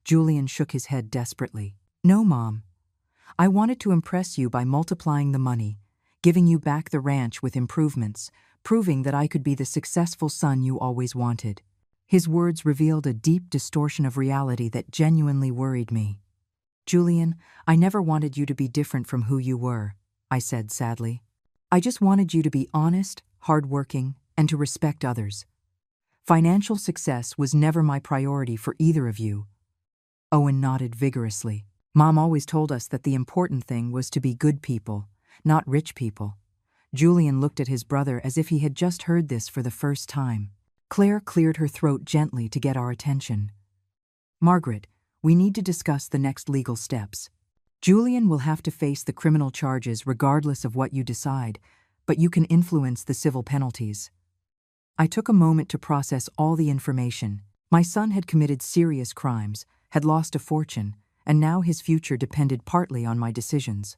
Julian shook his head desperately. "No, Mom. I wanted to impress you by multiplying the money, giving you back the ranch with improvements, proving that I could be the successful son you always wanted." His words revealed a deep distortion of reality that genuinely worried me. "Julian, I never wanted you to be different from who you were," I said sadly. "I just wanted you to be honest, hardworking, and to respect others. Financial success was never my priority for either of you." Owen nodded vigorously. "Mom always told us that the important thing was to be good people, not rich people." Julian looked at his brother as if he had just heard this for the first time. Claire cleared her throat gently to get our attention. "Margaret, we need to discuss the next legal steps. Julian will have to face the criminal charges regardless of what you decide, but you can influence the civil penalties." I took a moment to process all the information. My son had committed serious crimes, had lost a fortune, and now his future depended partly on my decisions.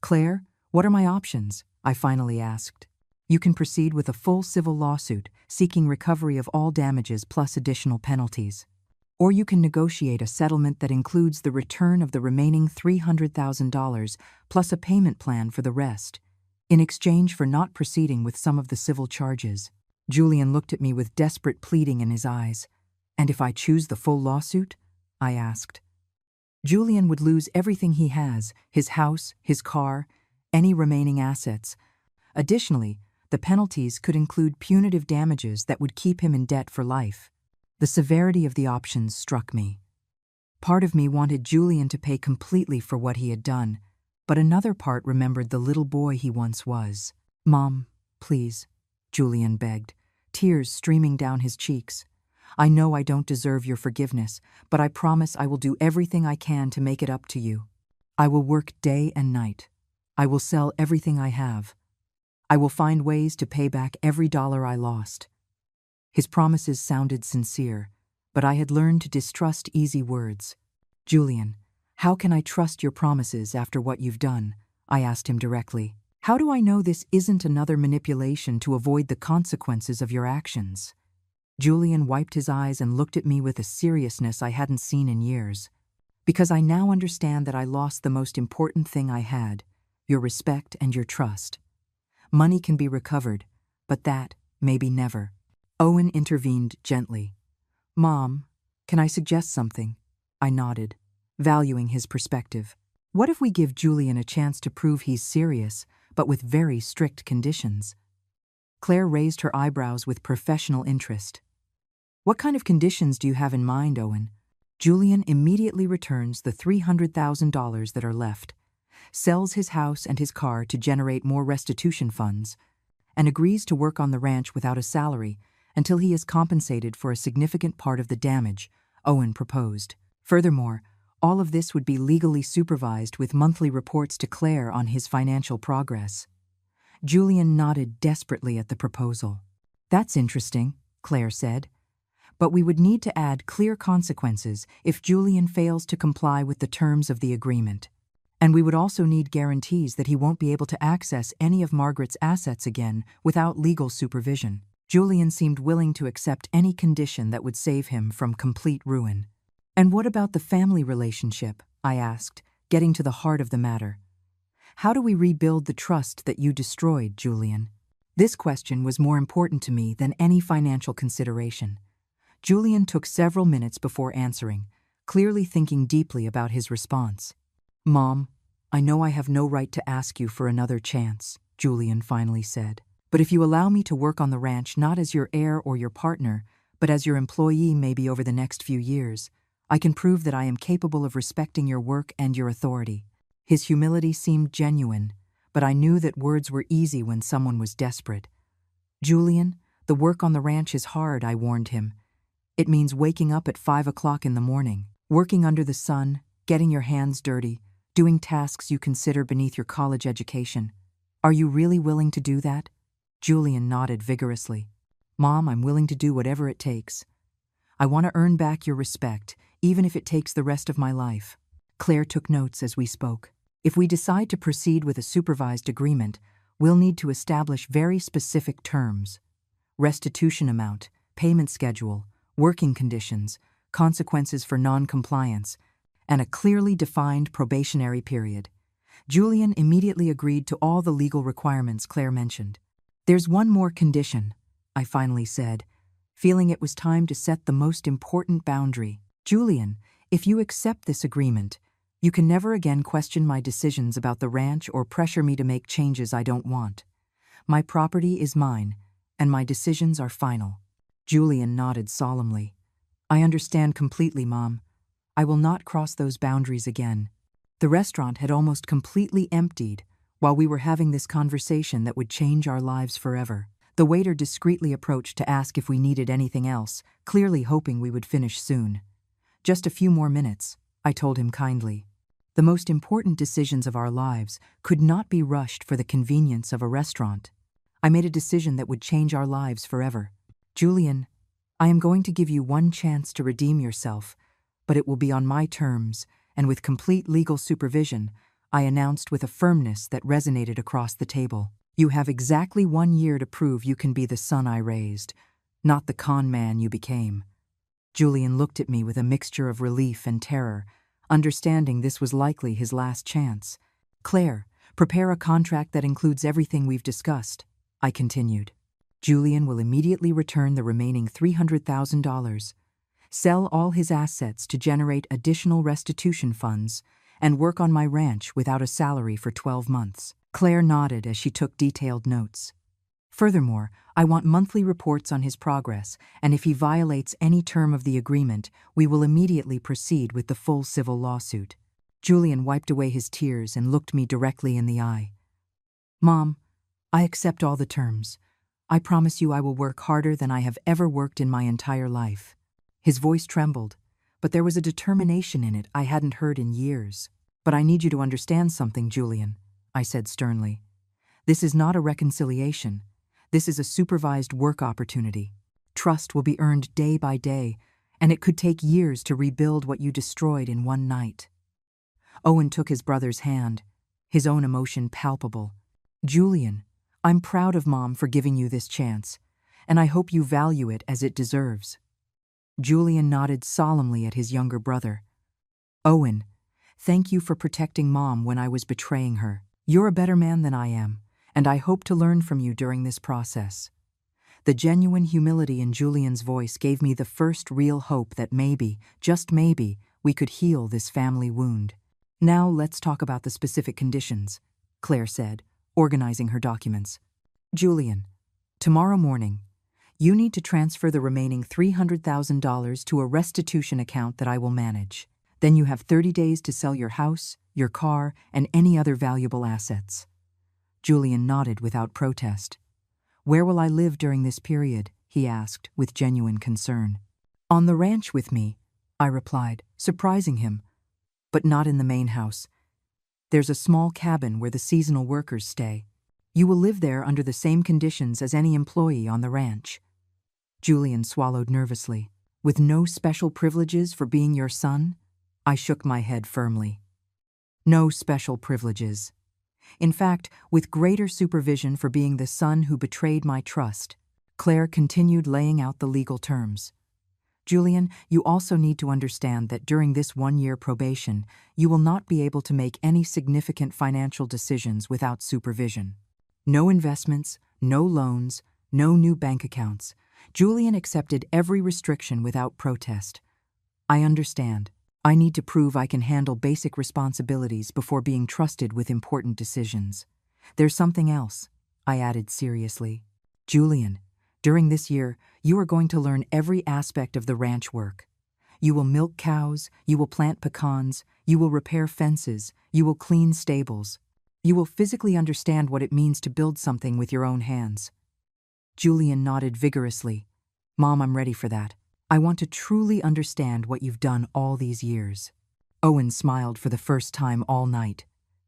"Claire, what are my options?" I finally asked. "You can proceed with a full civil lawsuit seeking recovery of all damages plus additional penalties. Or you can negotiate a settlement that includes the return of the remaining $300,000 plus a payment plan for the rest, in exchange for not proceeding with some of the civil charges." Julian looked at me with desperate pleading in his eyes. "And if I choose the full lawsuit?" I asked. "Julian would lose everything he has, his house, his car, any remaining assets. Additionally, the penalties could include punitive damages that would keep him in debt for life." The severity of the options struck me. Part of me wanted Julian to pay completely for what he had done, but another part remembered the little boy he once was. "Mom, please," Julian begged, tears streaming down his cheeks. "I know I don't deserve your forgiveness, but I promise I will do everything I can to make it up to you. I will work day and night. I will sell everything I have. I will find ways to pay back every dollar I lost." His promises sounded sincere, but I had learned to distrust easy words. Julian, how can I trust your promises after what you've done? I asked him directly. How do I know this isn't another manipulation to avoid the consequences of your actions? Julian wiped his eyes and looked at me with a seriousness I hadn't seen in years. Because I now understand that I lost the most important thing I had, your respect and your trust. Money can be recovered, but that, maybe never. Owen intervened gently. Mom, can I suggest something? I nodded, valuing his perspective. What if we give Julian a chance to prove he's serious, but with very strict conditions? Claire raised her eyebrows with professional interest. What kind of conditions do you have in mind, Owen? Julian immediately returns the $300,000 that are left, sells his house and his car to generate more restitution funds, and agrees to work on the ranch without a salary until he is compensated for a significant part of the damage, Owen proposed. Furthermore, all of this would be legally supervised with monthly reports to Claire on his financial progress. Julian nodded desperately at the proposal. That's interesting, Claire said. But we would need to add clear consequences if Julian fails to comply with the terms of the agreement. And we would also need guarantees that he won't be able to access any of Margaret's assets again without legal supervision. Julian seemed willing to accept any condition that would save him from complete ruin. And what about the family relationship? I asked, getting to the heart of the matter. How do we rebuild the trust that you destroyed, Julian? This question was more important to me than any financial consideration. Julian took several minutes before answering, clearly thinking deeply about his response. Mom, I know I have no right to ask you for another chance, Julian finally said. But if you allow me to work on the ranch not as your heir or your partner, but as your employee maybe over the next few years, I can prove that I am capable of respecting your work and your authority. His humility seemed genuine, but I knew that words were easy when someone was desperate. Julian, the work on the ranch is hard, I warned him. It means waking up at 5 o'clock in the morning, working under the sun, getting your hands dirty, doing tasks you consider beneath your college education. Are you really willing to do that? Julian nodded vigorously. Mom, I'm willing to do whatever it takes. I want to earn back your respect, even if it takes the rest of my life. Claire took notes as we spoke. If we decide to proceed with a supervised agreement, we'll need to establish very specific terms. Restitution amount, payment schedule, working conditions, consequences for non-compliance, and a clearly defined probationary period. Julian immediately agreed to all the legal requirements Claire mentioned. There's one more condition, I finally said, feeling it was time to set the most important boundary. Julian, if you accept this agreement, you can never again question my decisions about the ranch or pressure me to make changes I don't want. My property is mine, and my decisions are final. Julian nodded solemnly. I understand completely, Mom. I will not cross those boundaries again. The restaurant had almost completely emptied while we were having this conversation that would change our lives forever. The waiter discreetly approached to ask if we needed anything else, clearly hoping we would finish soon. Just a few more minutes, I told him kindly. The most important decisions of our lives could not be rushed for the convenience of a restaurant. I made a decision that would change our lives forever. Julian, I am going to give you one chance to redeem yourself, but it will be on my terms, and with complete legal supervision, I announced with a firmness that resonated across the table. You have exactly 1 year to prove you can be the son I raised, not the con man you became. Julian looked at me with a mixture of relief and terror, understanding this was likely his last chance. Claire, prepare a contract that includes everything we've discussed, I continued. Julian will immediately return the remaining $300,000, sell all his assets to generate additional restitution funds, and work on my ranch without a salary for 12 months. Claire nodded as she took detailed notes. Furthermore, I want monthly reports on his progress, and if he violates any term of the agreement, we will immediately proceed with the full civil lawsuit. Julian wiped away his tears and looked me directly in the eye. Mom, I accept all the terms. I promise you I will work harder than I have ever worked in my entire life. His voice trembled, but there was a determination in it I hadn't heard in years. But I need you to understand something, Julian, I said sternly. This is not a reconciliation. This is a supervised work opportunity. Trust will be earned day by day, and it could take years to rebuild what you destroyed in one night. Owen took his brother's hand, his own emotion palpable. Julian, I'm proud of Mom for giving you this chance, and I hope you value it as it deserves. Julian nodded solemnly at his younger brother. Owen, thank you for protecting Mom when I was betraying her. You're a better man than I am, and I hope to learn from you during this process. The genuine humility in Julian's voice gave me the first real hope that maybe, just maybe, we could heal this family wound. Now let's talk about the specific conditions, Claire said, organizing her documents. Julian, tomorrow morning, you need to transfer the remaining $300,000 to a restitution account that I will manage. Then you have 30 days to sell your house, your car, and any other valuable assets. Julian nodded without protest. Where will I live during this period? He asked, with genuine concern. On the ranch with me, I replied, surprising him. But not in the main house. There's a small cabin where the seasonal workers stay. You will live there under the same conditions as any employee on the ranch. Julian swallowed nervously. With no special privileges for being your son? I shook my head firmly. No special privileges. In fact, with greater supervision for being the son who betrayed my trust. Claire continued laying out the legal terms. Julian, you also need to understand that during this 1-year probation, you will not be able to make any significant financial decisions without supervision. No investments, no loans, no new bank accounts. Julian accepted every restriction without protest. I understand. I need to prove I can handle basic responsibilities before being trusted with important decisions. There's something else, I added seriously. Julian, during this year, you are going to learn every aspect of the ranch work. You will milk cows, you will plant pecans, you will repair fences, you will clean stables. You will physically understand what it means to build something with your own hands. Julian nodded vigorously. Mom, I'm ready for that. I want to truly understand what you've done all these years. Owen smiled for the first time all night.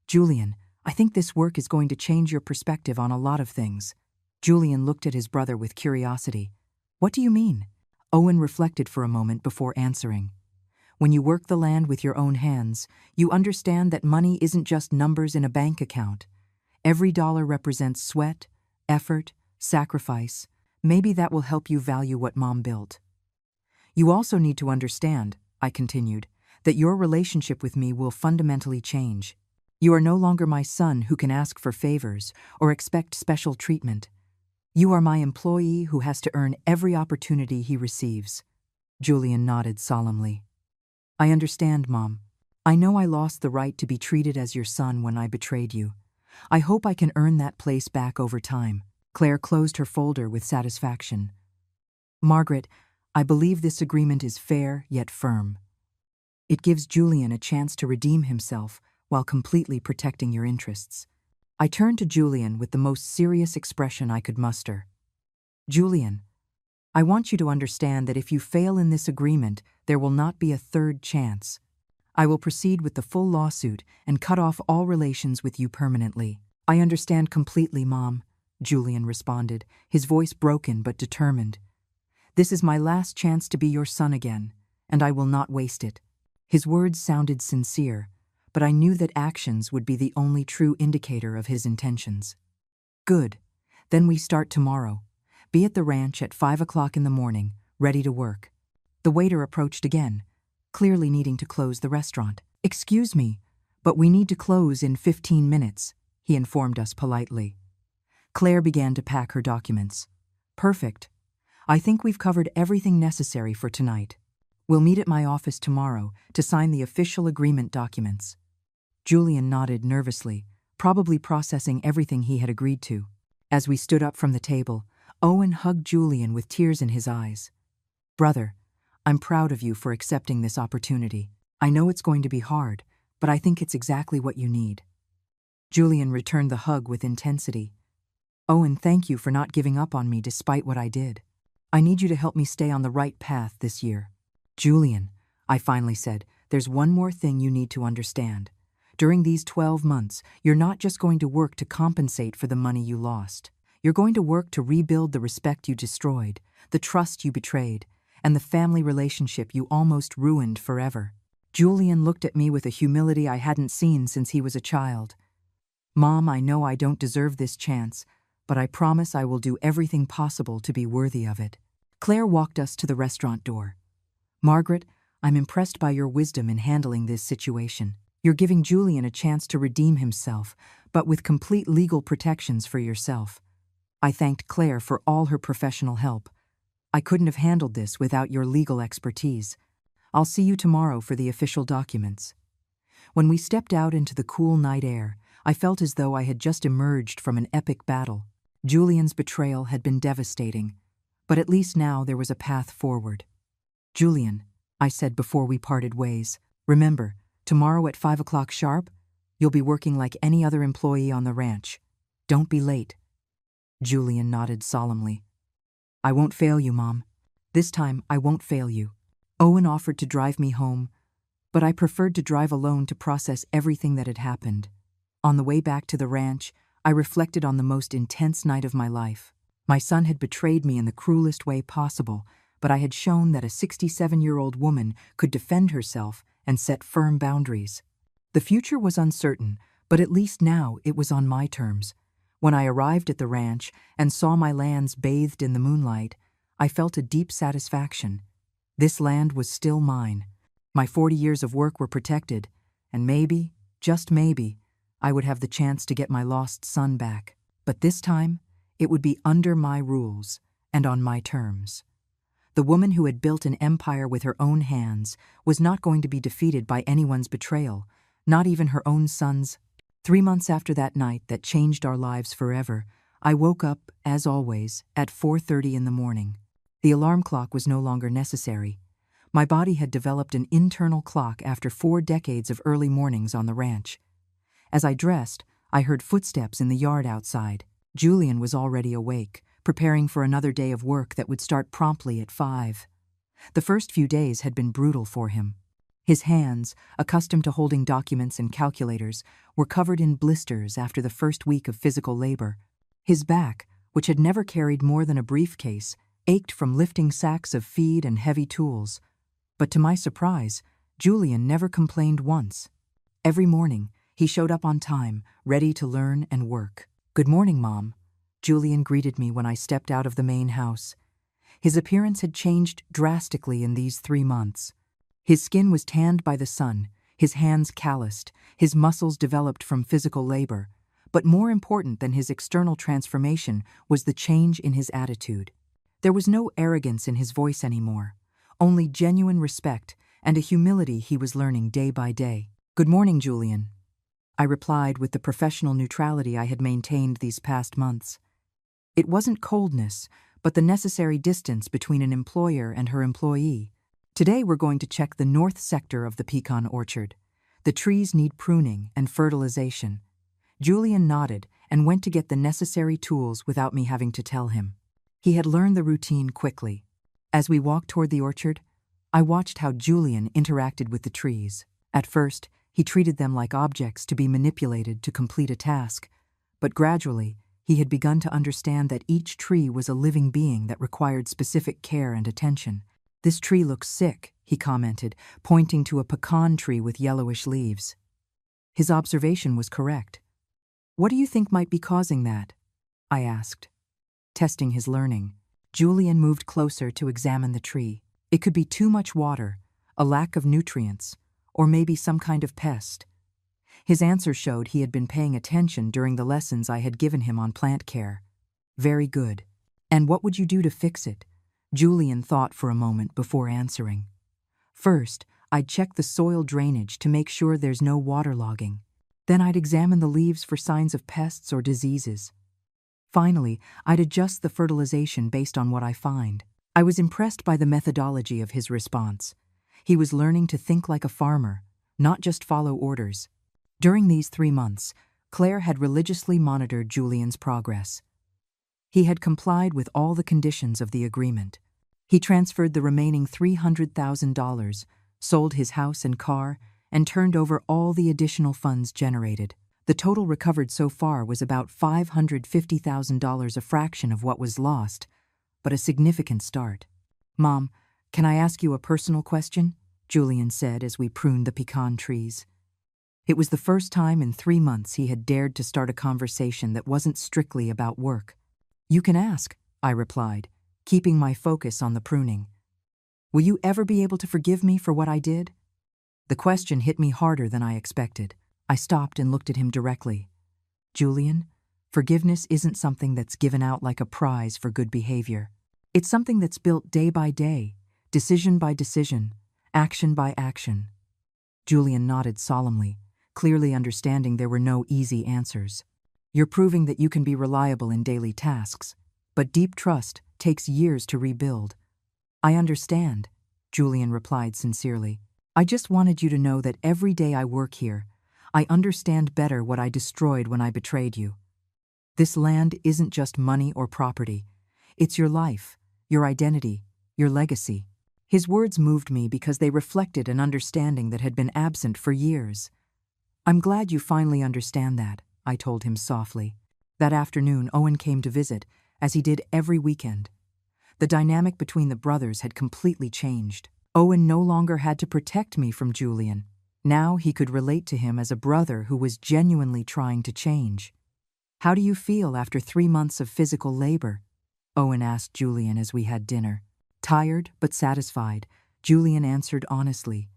Julian, I think this work is going to change your perspective on a lot of things. Julian looked at his brother with curiosity. What do you mean? Owen reflected for a moment before answering. When you work the land with your own hands, you understand that money isn't just numbers in a bank account. Every dollar represents sweat, effort, sacrifice. Maybe that will help you value what Mom built. You also need to understand, I continued, that your relationship with me will fundamentally change. You are no longer my son who can ask for favors or expect special treatment. You are my employee who has to earn every opportunity he receives. Julian nodded solemnly. I understand, Mom. I know I lost the right to be treated as your son when I betrayed you. I hope I can earn that place back over time. Claire closed her folder with satisfaction. Margaret, I believe this agreement is fair yet firm. It gives Julian a chance to redeem himself while completely protecting your interests. I turned to Julian with the most serious expression I could muster. Julian, I want you to understand that if you fail in this agreement, there will not be a third chance. I will proceed with the full lawsuit and cut off all relations with you permanently. I understand completely, Mom, Julian responded, his voice broken but determined. This is my last chance to be your son again, and I will not waste it. His words sounded sincere, but I knew that actions would be the only true indicator of his intentions. Good. Then we start tomorrow. Be at the ranch at 5 o'clock in the morning, ready to work. The waiter approached again, clearly needing to close the restaurant. Excuse me, but we need to close in 15 minutes, he informed us politely. Claire began to pack her documents. Perfect. I think we've covered everything necessary for tonight. We'll meet at my office tomorrow to sign the official agreement documents. Julian nodded nervously, probably processing everything he had agreed to. As we stood up from the table, Owen hugged Julian with tears in his eyes. Brother, I'm proud of you for accepting this opportunity. I know it's going to be hard, but I think it's exactly what you need. Julian returned the hug with intensity. Owen, thank you for not giving up on me despite what I did. I need you to help me stay on the right path this year. Julian, I finally said, there's one more thing you need to understand. During these 12 months, you're not just going to work to compensate for the money you lost. You're going to work to rebuild the respect you destroyed, the trust you betrayed, and the family relationship you almost ruined forever. Julian looked at me with a humility I hadn't seen since he was a child. Mom, I know I don't deserve this chance, but I promise I will do everything possible to be worthy of it. Claire walked us to the restaurant door. Margaret, I'm impressed by your wisdom in handling this situation. You're giving Julian a chance to redeem himself, but with complete legal protections for yourself. I thanked Claire for all her professional help. I couldn't have handled this without your legal expertise. I'll see you tomorrow for the official documents. When we stepped out into the cool night air, I felt as though I had just emerged from an epic battle. Julian's betrayal had been devastating, but at least now there was a path forward. Julian, I said before we parted ways, remember, tomorrow at 5 o'clock sharp, you'll be working like any other employee on the ranch. Don't be late. Julian nodded solemnly. I won't fail you, Mom. This time, I won't fail you. Owen offered to drive me home, but I preferred to drive alone to process everything that had happened. On the way back to the ranch, I reflected on the most intense night of my life. My son had betrayed me in the cruelest way possible, but I had shown that a 67-year-old woman could defend herself and set firm boundaries. The future was uncertain, but at least now it was on my terms. When I arrived at the ranch and saw my lands bathed in the moonlight, I felt a deep satisfaction. This land was still mine. My 40 years of work were protected, and maybe, just maybe, I would have the chance to get my lost son back. But this time, it would be under my rules and on my terms. The woman who had built an empire with her own hands was not going to be defeated by anyone's betrayal, not even her own son's. 3 months after that night that changed our lives forever, I woke up, as always, at 4:30 in the morning. The alarm clock was no longer necessary. My body had developed an internal clock after 4 decades of early mornings on the ranch. As I dressed, I heard footsteps in the yard outside. Julian was already awake, preparing for another day of work that would start promptly at 5. The first few days had been brutal for him. His hands, accustomed to holding documents and calculators, were covered in blisters after the first week of physical labor. His back, which had never carried more than a briefcase, ached from lifting sacks of feed and heavy tools. But to my surprise, Julian never complained once. Every morning, he showed up on time, ready to learn and work. "Good morning, Mom," Julian greeted me when I stepped out of the main house. His appearance had changed drastically in these 3 months. His skin was tanned by the sun, his hands calloused, his muscles developed from physical labor. But more important than his external transformation was the change in his attitude. There was no arrogance in his voice anymore, only genuine respect and a humility he was learning day by day. "Good morning, Julian," I replied with the professional neutrality I had maintained these past months. It wasn't coldness, but the necessary distance between an employer and her employee. "Today we're going to check the north sector of the pecan orchard. The trees need pruning and fertilization." Julian nodded and went to get the necessary tools without me having to tell him. He had learned the routine quickly. As we walked toward the orchard, I watched how Julian interacted with the trees. At first, he treated them like objects to be manipulated to complete a task, but gradually, he had begun to understand that each tree was a living being that required specific care and attention. "This tree looks sick," he commented, pointing to a pecan tree with yellowish leaves. His observation was correct. "What do you think might be causing that?" I asked. Testing his learning, Julian moved closer to examine the tree. It could be too much water, a lack of nutrients, or maybe some kind of pest. His answer showed he had been paying attention during the lessons I had given him on plant care. "Very good. And what would you do to fix it?" Julian thought for a moment before answering. "First, I'd check the soil drainage to make sure there's no waterlogging. Then I'd examine the leaves for signs of pests or diseases. Finally, I'd adjust the fertilization based on what I find." I was impressed by the methodology of his response. He was learning to think like a farmer, not just follow orders. During these 3 months, Claire had religiously monitored Julian's progress. He had complied with all the conditions of the agreement. He transferred the remaining $300,000, sold his house and car, and turned over all the additional funds generated. The total recovered so far was about $550,000, a fraction of what was lost, but a significant start. "Mom, Can I ask you a personal question? Julian said as we pruned the pecan trees. It was the first time in 3 months he had dared to start a conversation that wasn't strictly about work. You can ask, I replied, keeping my focus on the pruning. Will you ever be able to forgive me for what I did? The question hit me harder than I expected. I stopped and looked at him directly. Julian, forgiveness isn't something that's given out like a prize for good behavior. It's something that's built day by day, decision by decision, action by action. Julian nodded solemnly, clearly understanding there were no easy answers. You're proving that you can be reliable in daily tasks, but deep trust takes years to rebuild. I understand, Julian replied sincerely. I just wanted you to know that every day I work here, I understand better what I destroyed when I betrayed you. This land isn't just money or property. It's your life, your identity, your legacy. His words moved me because they reflected an understanding that had been absent for years. I'm glad you finally understand that, I told him softly. That afternoon, Owen came to visit, as he did every weekend. The dynamic between the brothers had completely changed. Owen no longer had to protect me from Julian. Now he could relate to him as a brother who was genuinely trying to change. How do you feel after 3 months of physical labor? Owen asked Julian as we had dinner. Tired but satisfied, Julian answered honestly.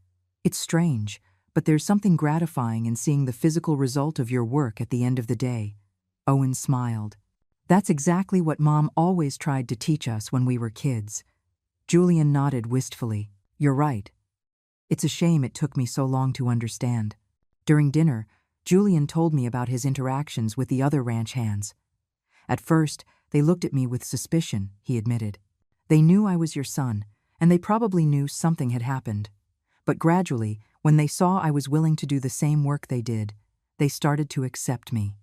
It's strange, but there's something gratifying in seeing the physical result of your work at the end of the day. Owen smiled. That's exactly what Mom always tried to teach us when we were kids. Julian nodded wistfully. You're right. It's a shame it took me so long to understand. During dinner, Julian told me about his interactions with the other ranch hands. At first, they looked at me with suspicion, he admitted. They knew I was your son, and they probably knew something had happened. But gradually, when they saw I was willing to do the same work they did, they started to accept me.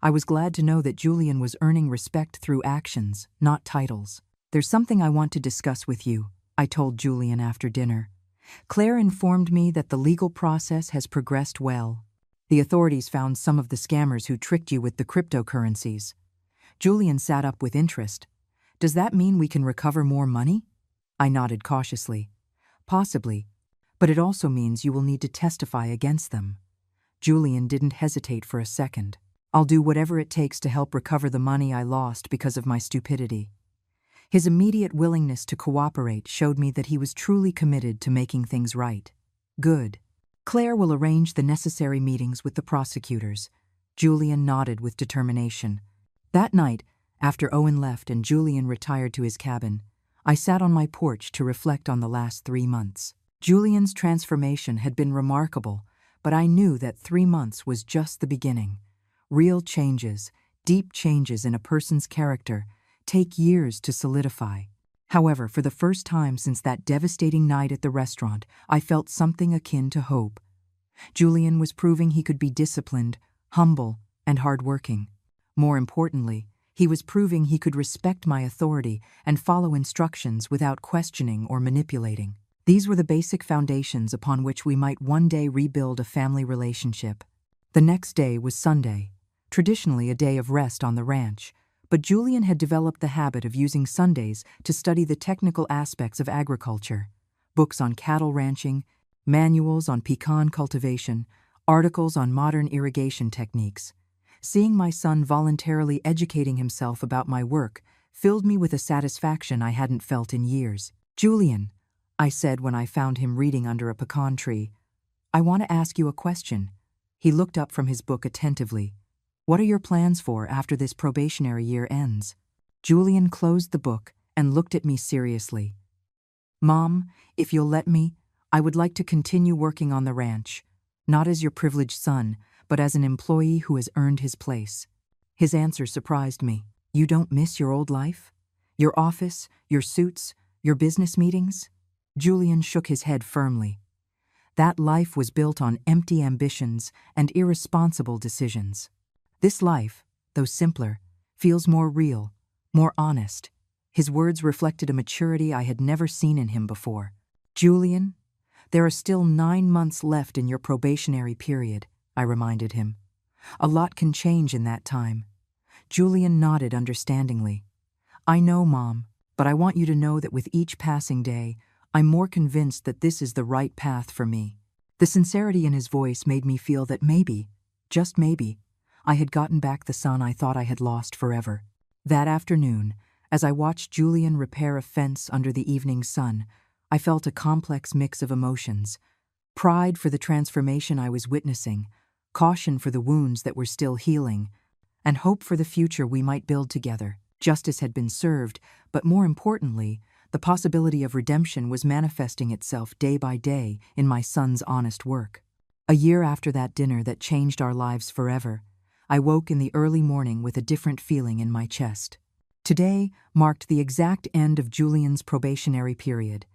I was glad to know that Julian was earning respect through actions, not titles. There's something I want to discuss with you, I told Julian after dinner. Claire informed me that the legal process has progressed well. The authorities found some of the scammers who tricked you with the cryptocurrencies. Julian sat up with interest. Does that mean we can recover more money? I nodded cautiously. Possibly, but it also means you will need to testify against them. Julian didn't hesitate for a second. I'll do whatever it takes to help recover the money I lost because of my stupidity. His immediate willingness to cooperate showed me that he was truly committed to making things right. Good. Claire will arrange the necessary meetings with the prosecutors. Julian nodded with determination. That night, after Owen left and Julian retired to his cabin, I sat on my porch to reflect on the last 3 months. Julian's transformation had been remarkable, but I knew that 3 months was just the beginning. Real changes, deep changes in a person's character, take years to solidify. However, for the first time since that devastating night at the restaurant, I felt something akin to hope. Julian was proving he could be disciplined, humble, and hardworking. More importantly, he was proving he could respect my authority and follow instructions without questioning or manipulating. These were the basic foundations upon which we might one day rebuild a family relationship. The next day was Sunday, traditionally a day of rest on the ranch, but Julian had developed the habit of using Sundays to study the technical aspects of agriculture. Books on cattle ranching, manuals on pecan cultivation, articles on modern irrigation techniques. Seeing my son voluntarily educating himself about my work filled me with a satisfaction I hadn't felt in years. Julian, I said when I found him reading under a pecan tree, I want to ask you a question. He looked up from his book attentively. What are your plans for after this probationary year ends? Julian closed the book and looked at me seriously. Mom, if you'll let me, I would like to continue working on the ranch, not as your privileged son, but as an employee who has earned his place. His answer surprised me. You don't miss your old life? Your office, your suits, your business meetings? Julian shook his head firmly. That life was built on empty ambitions and irresponsible decisions. This life, though simpler, feels more real, more honest. His words reflected a maturity I had never seen in him before. Julian, there are still 9 months left in your probationary period, I reminded him. A lot can change in that time. Julian nodded understandingly. I know, Mom, but I want you to know that with each passing day, I'm more convinced that this is the right path for me." The sincerity in his voice made me feel that maybe, just maybe, I had gotten back the son I thought I had lost forever. That afternoon, as I watched Julian repair a fence under the evening sun, I felt a complex mix of emotions: pride for the transformation I was witnessing, caution for the wounds that were still healing, and hope for the future we might build together. Justice had been served, but more importantly, the possibility of redemption was manifesting itself day by day in my son's honest work. A year after that dinner that changed our lives forever, I woke in the early morning with a different feeling in my chest. Today marked the exact end of Julian's probationary period,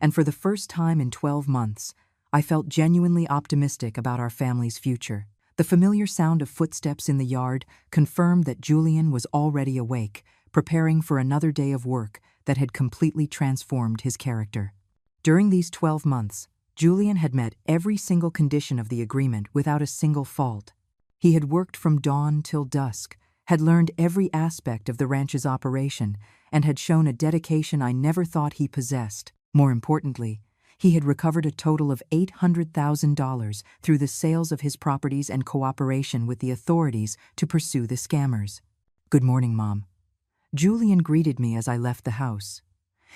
and for the first time in 12 months, I felt genuinely optimistic about our family's future. The familiar sound of footsteps in the yard confirmed that Julian was already awake, preparing for another day of work that had completely transformed his character. During these 12 months, Julian had met every single condition of the agreement without a single fault. He had worked from dawn till dusk, had learned every aspect of the ranch's operation, and had shown a dedication I never thought he possessed. More importantly, he had recovered a total of $800,000 through the sales of his properties and cooperation with the authorities to pursue the scammers. "Good morning, Mom." Julian greeted me as I left the house.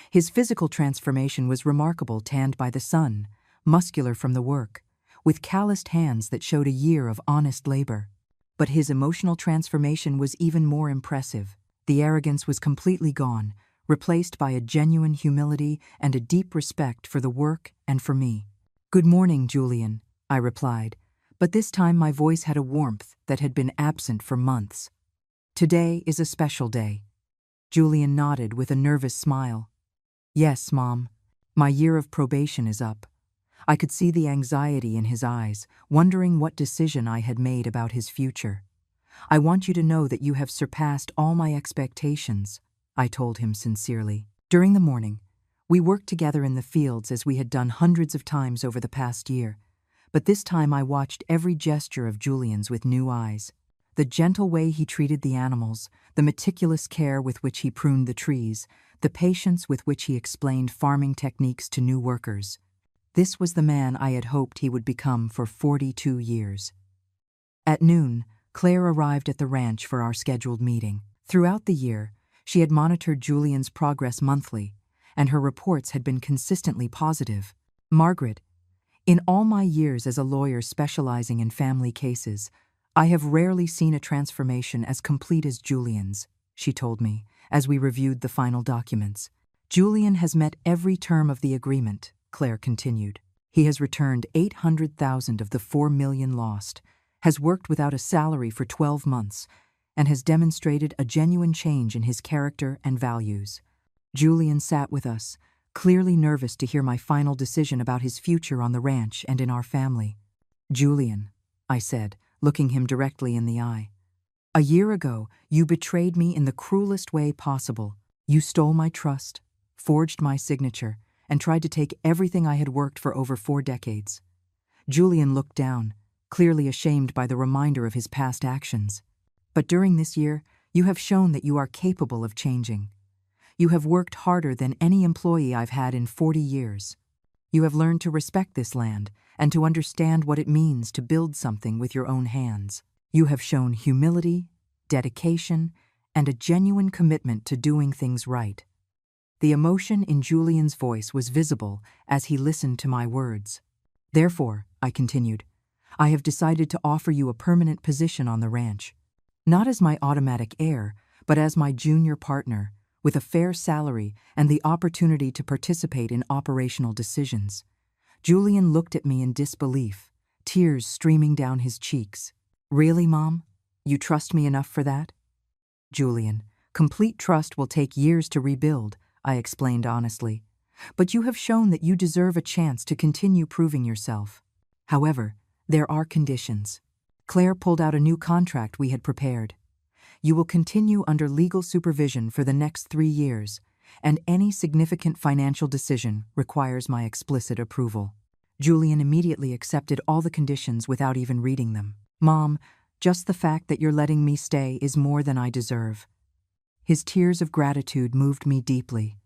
His physical transformation was remarkable, tanned by the sun, muscular from the work, with calloused hands that showed a year of honest labor. But his emotional transformation was even more impressive. The arrogance was completely gone, replaced by a genuine humility and a deep respect for the work and for me. "Good morning, Julian," I replied, but this time my voice had a warmth that had been absent for months. "Today is a special day." Julian nodded with a nervous smile. "Yes, Mom. My year of probation is up." I could see the anxiety in his eyes, wondering what decision I had made about his future. "I want you to know that you have surpassed all my expectations," I told him sincerely. During the morning, we worked together in the fields as we had done hundreds of times over the past year, but this time I watched every gesture of Julian's with new eyes. The gentle way he treated the animals, the meticulous care with which he pruned the trees, the patience with which he explained farming techniques to new workers. This was the man I had hoped he would become for 42 years. At noon, Claire arrived at the ranch for our scheduled meeting. Throughout the year, she had monitored Julian's progress monthly, and her reports had been consistently positive. "Margaret, in all my years as a lawyer specializing in family cases, I have rarely seen a transformation as complete as Julian's," she told me, as we reviewed the final documents. "Julian has met every term of the agreement," Claire continued. "He has returned $800,000 of the $4 million lost, has worked without a salary for 12 months, and has demonstrated a genuine change in his character and values." Julian sat with us, clearly nervous to hear my final decision about his future on the ranch and in our family. "Julian," I said, looking him directly in the eye, "a year ago, you betrayed me in the cruelest way possible. You stole my trust, forged my signature, and tried to take everything I had worked for over 4 decades. Julian looked down, clearly ashamed by the reminder of his past actions. "But during this year, you have shown that you are capable of changing. You have worked harder than any employee I've had in 40 years. You have learned to respect this land and to understand what it means to build something with your own hands. You have shown humility, dedication, and a genuine commitment to doing things right." The emotion in Julian's voice was visible as he listened to my words. "Therefore," I continued, "I have decided to offer you a permanent position on the ranch. Not as my automatic heir, but as my junior partner, with a fair salary and the opportunity to participate in operational decisions." Julian looked at me in disbelief, tears streaming down his cheeks. "Really, Mom? You trust me enough for that?" "Julian, complete trust will take years to rebuild," I explained honestly. "But you have shown that you deserve a chance to continue proving yourself. However, there are conditions." Claire pulled out a new contract we had prepared. "You will continue under legal supervision for the next 3 years, and any significant financial decision requires my explicit approval." Julian immediately accepted all the conditions without even reading them. "Mom, just the fact that you're letting me stay is more than I deserve." His tears of gratitude moved me deeply.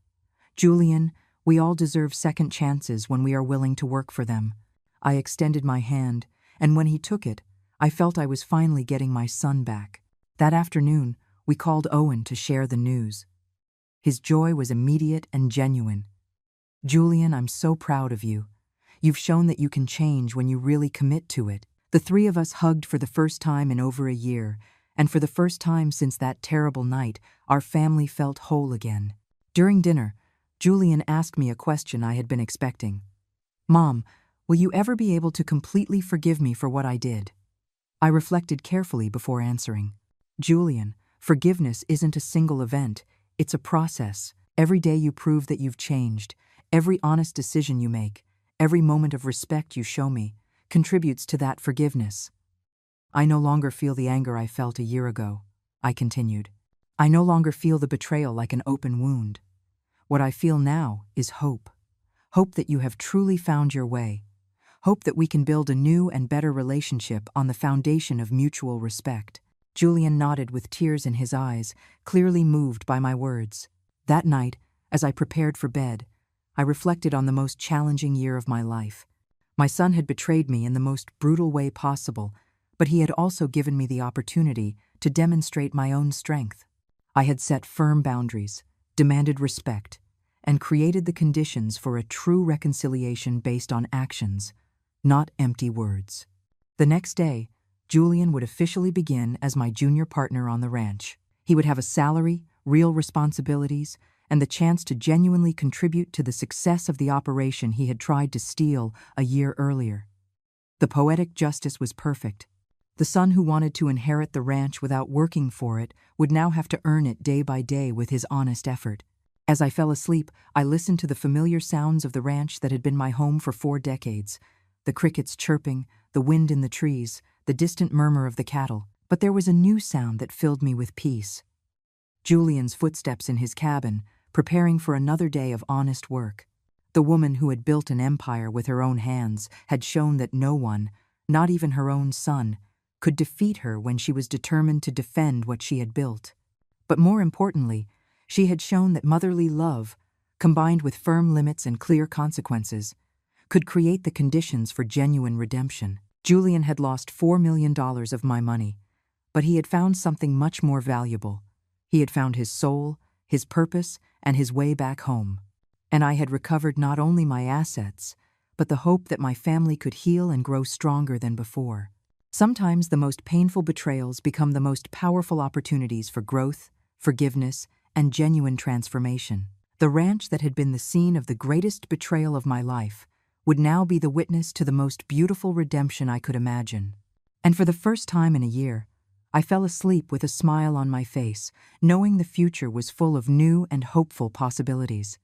"Julian, We all deserve second chances when we are willing to work for them. I extended my hand, and when he took it, I felt I was finally getting my son back. That afternoon, we called Owen to share the news. His joy was immediate and genuine. "Julian, I'm so proud of you. You've shown that you can change when you really commit to it." The three of us hugged for the first time in over a year, and for the first time since that terrible night, our family felt whole again. During dinner, Julian asked me a question I had been expecting. "Mom, will you ever be able to completely forgive me for what I did?" I reflected carefully before answering. "Julian, forgiveness isn't a single event, it's a process. Every day you prove that you've changed, every honest decision you make, every moment of respect you show me, contributes to that forgiveness." "I no longer feel the anger I felt a year ago," I continued. "I no longer feel the betrayal like an open wound. What I feel now is hope. Hope that you have truly found your way. Hope that we can build a new and better relationship on the foundation of mutual respect." Julian nodded with tears in his eyes, clearly moved by my words. That night, as I prepared for bed, I reflected on the most challenging year of my life. My son had betrayed me in the most brutal way possible, but he had also given me the opportunity to demonstrate my own strength. I had set firm boundaries, demanded respect, and created the conditions for a true reconciliation based on actions, not empty words. The next day, Julian would officially begin as my junior partner on the ranch. He would have a salary, real responsibilities, and the chance to genuinely contribute to the success of the operation he had tried to steal a year earlier. The poetic justice was perfect. The son who wanted to inherit the ranch without working for it would now have to earn it day by day with his honest effort. As I fell asleep, I listened to the familiar sounds of the ranch that had been my home for 4 decades. The crickets chirping, the wind in the trees, the distant murmur of the cattle. But there was a new sound that filled me with peace. Julian's footsteps in his cabin, preparing for another day of honest work. The woman who had built an empire with her own hands had shown that no one, not even her own son, could defeat her when she was determined to defend what she had built. But more importantly, she had shown that motherly love, combined with firm limits and clear consequences, could create the conditions for genuine redemption. Julian had lost $4 million of my money, but he had found something much more valuable. He had found his soul, his purpose, and his way back home. And I had recovered not only my assets, but the hope that my family could heal and grow stronger than before. Sometimes the most painful betrayals become the most powerful opportunities for growth, forgiveness, and genuine transformation. The ranch that had been the scene of the greatest betrayal of my life would now be the witness to the most beautiful redemption I could imagine. And for the first time in a year, I fell asleep with a smile on my face, knowing the future was full of new and hopeful possibilities.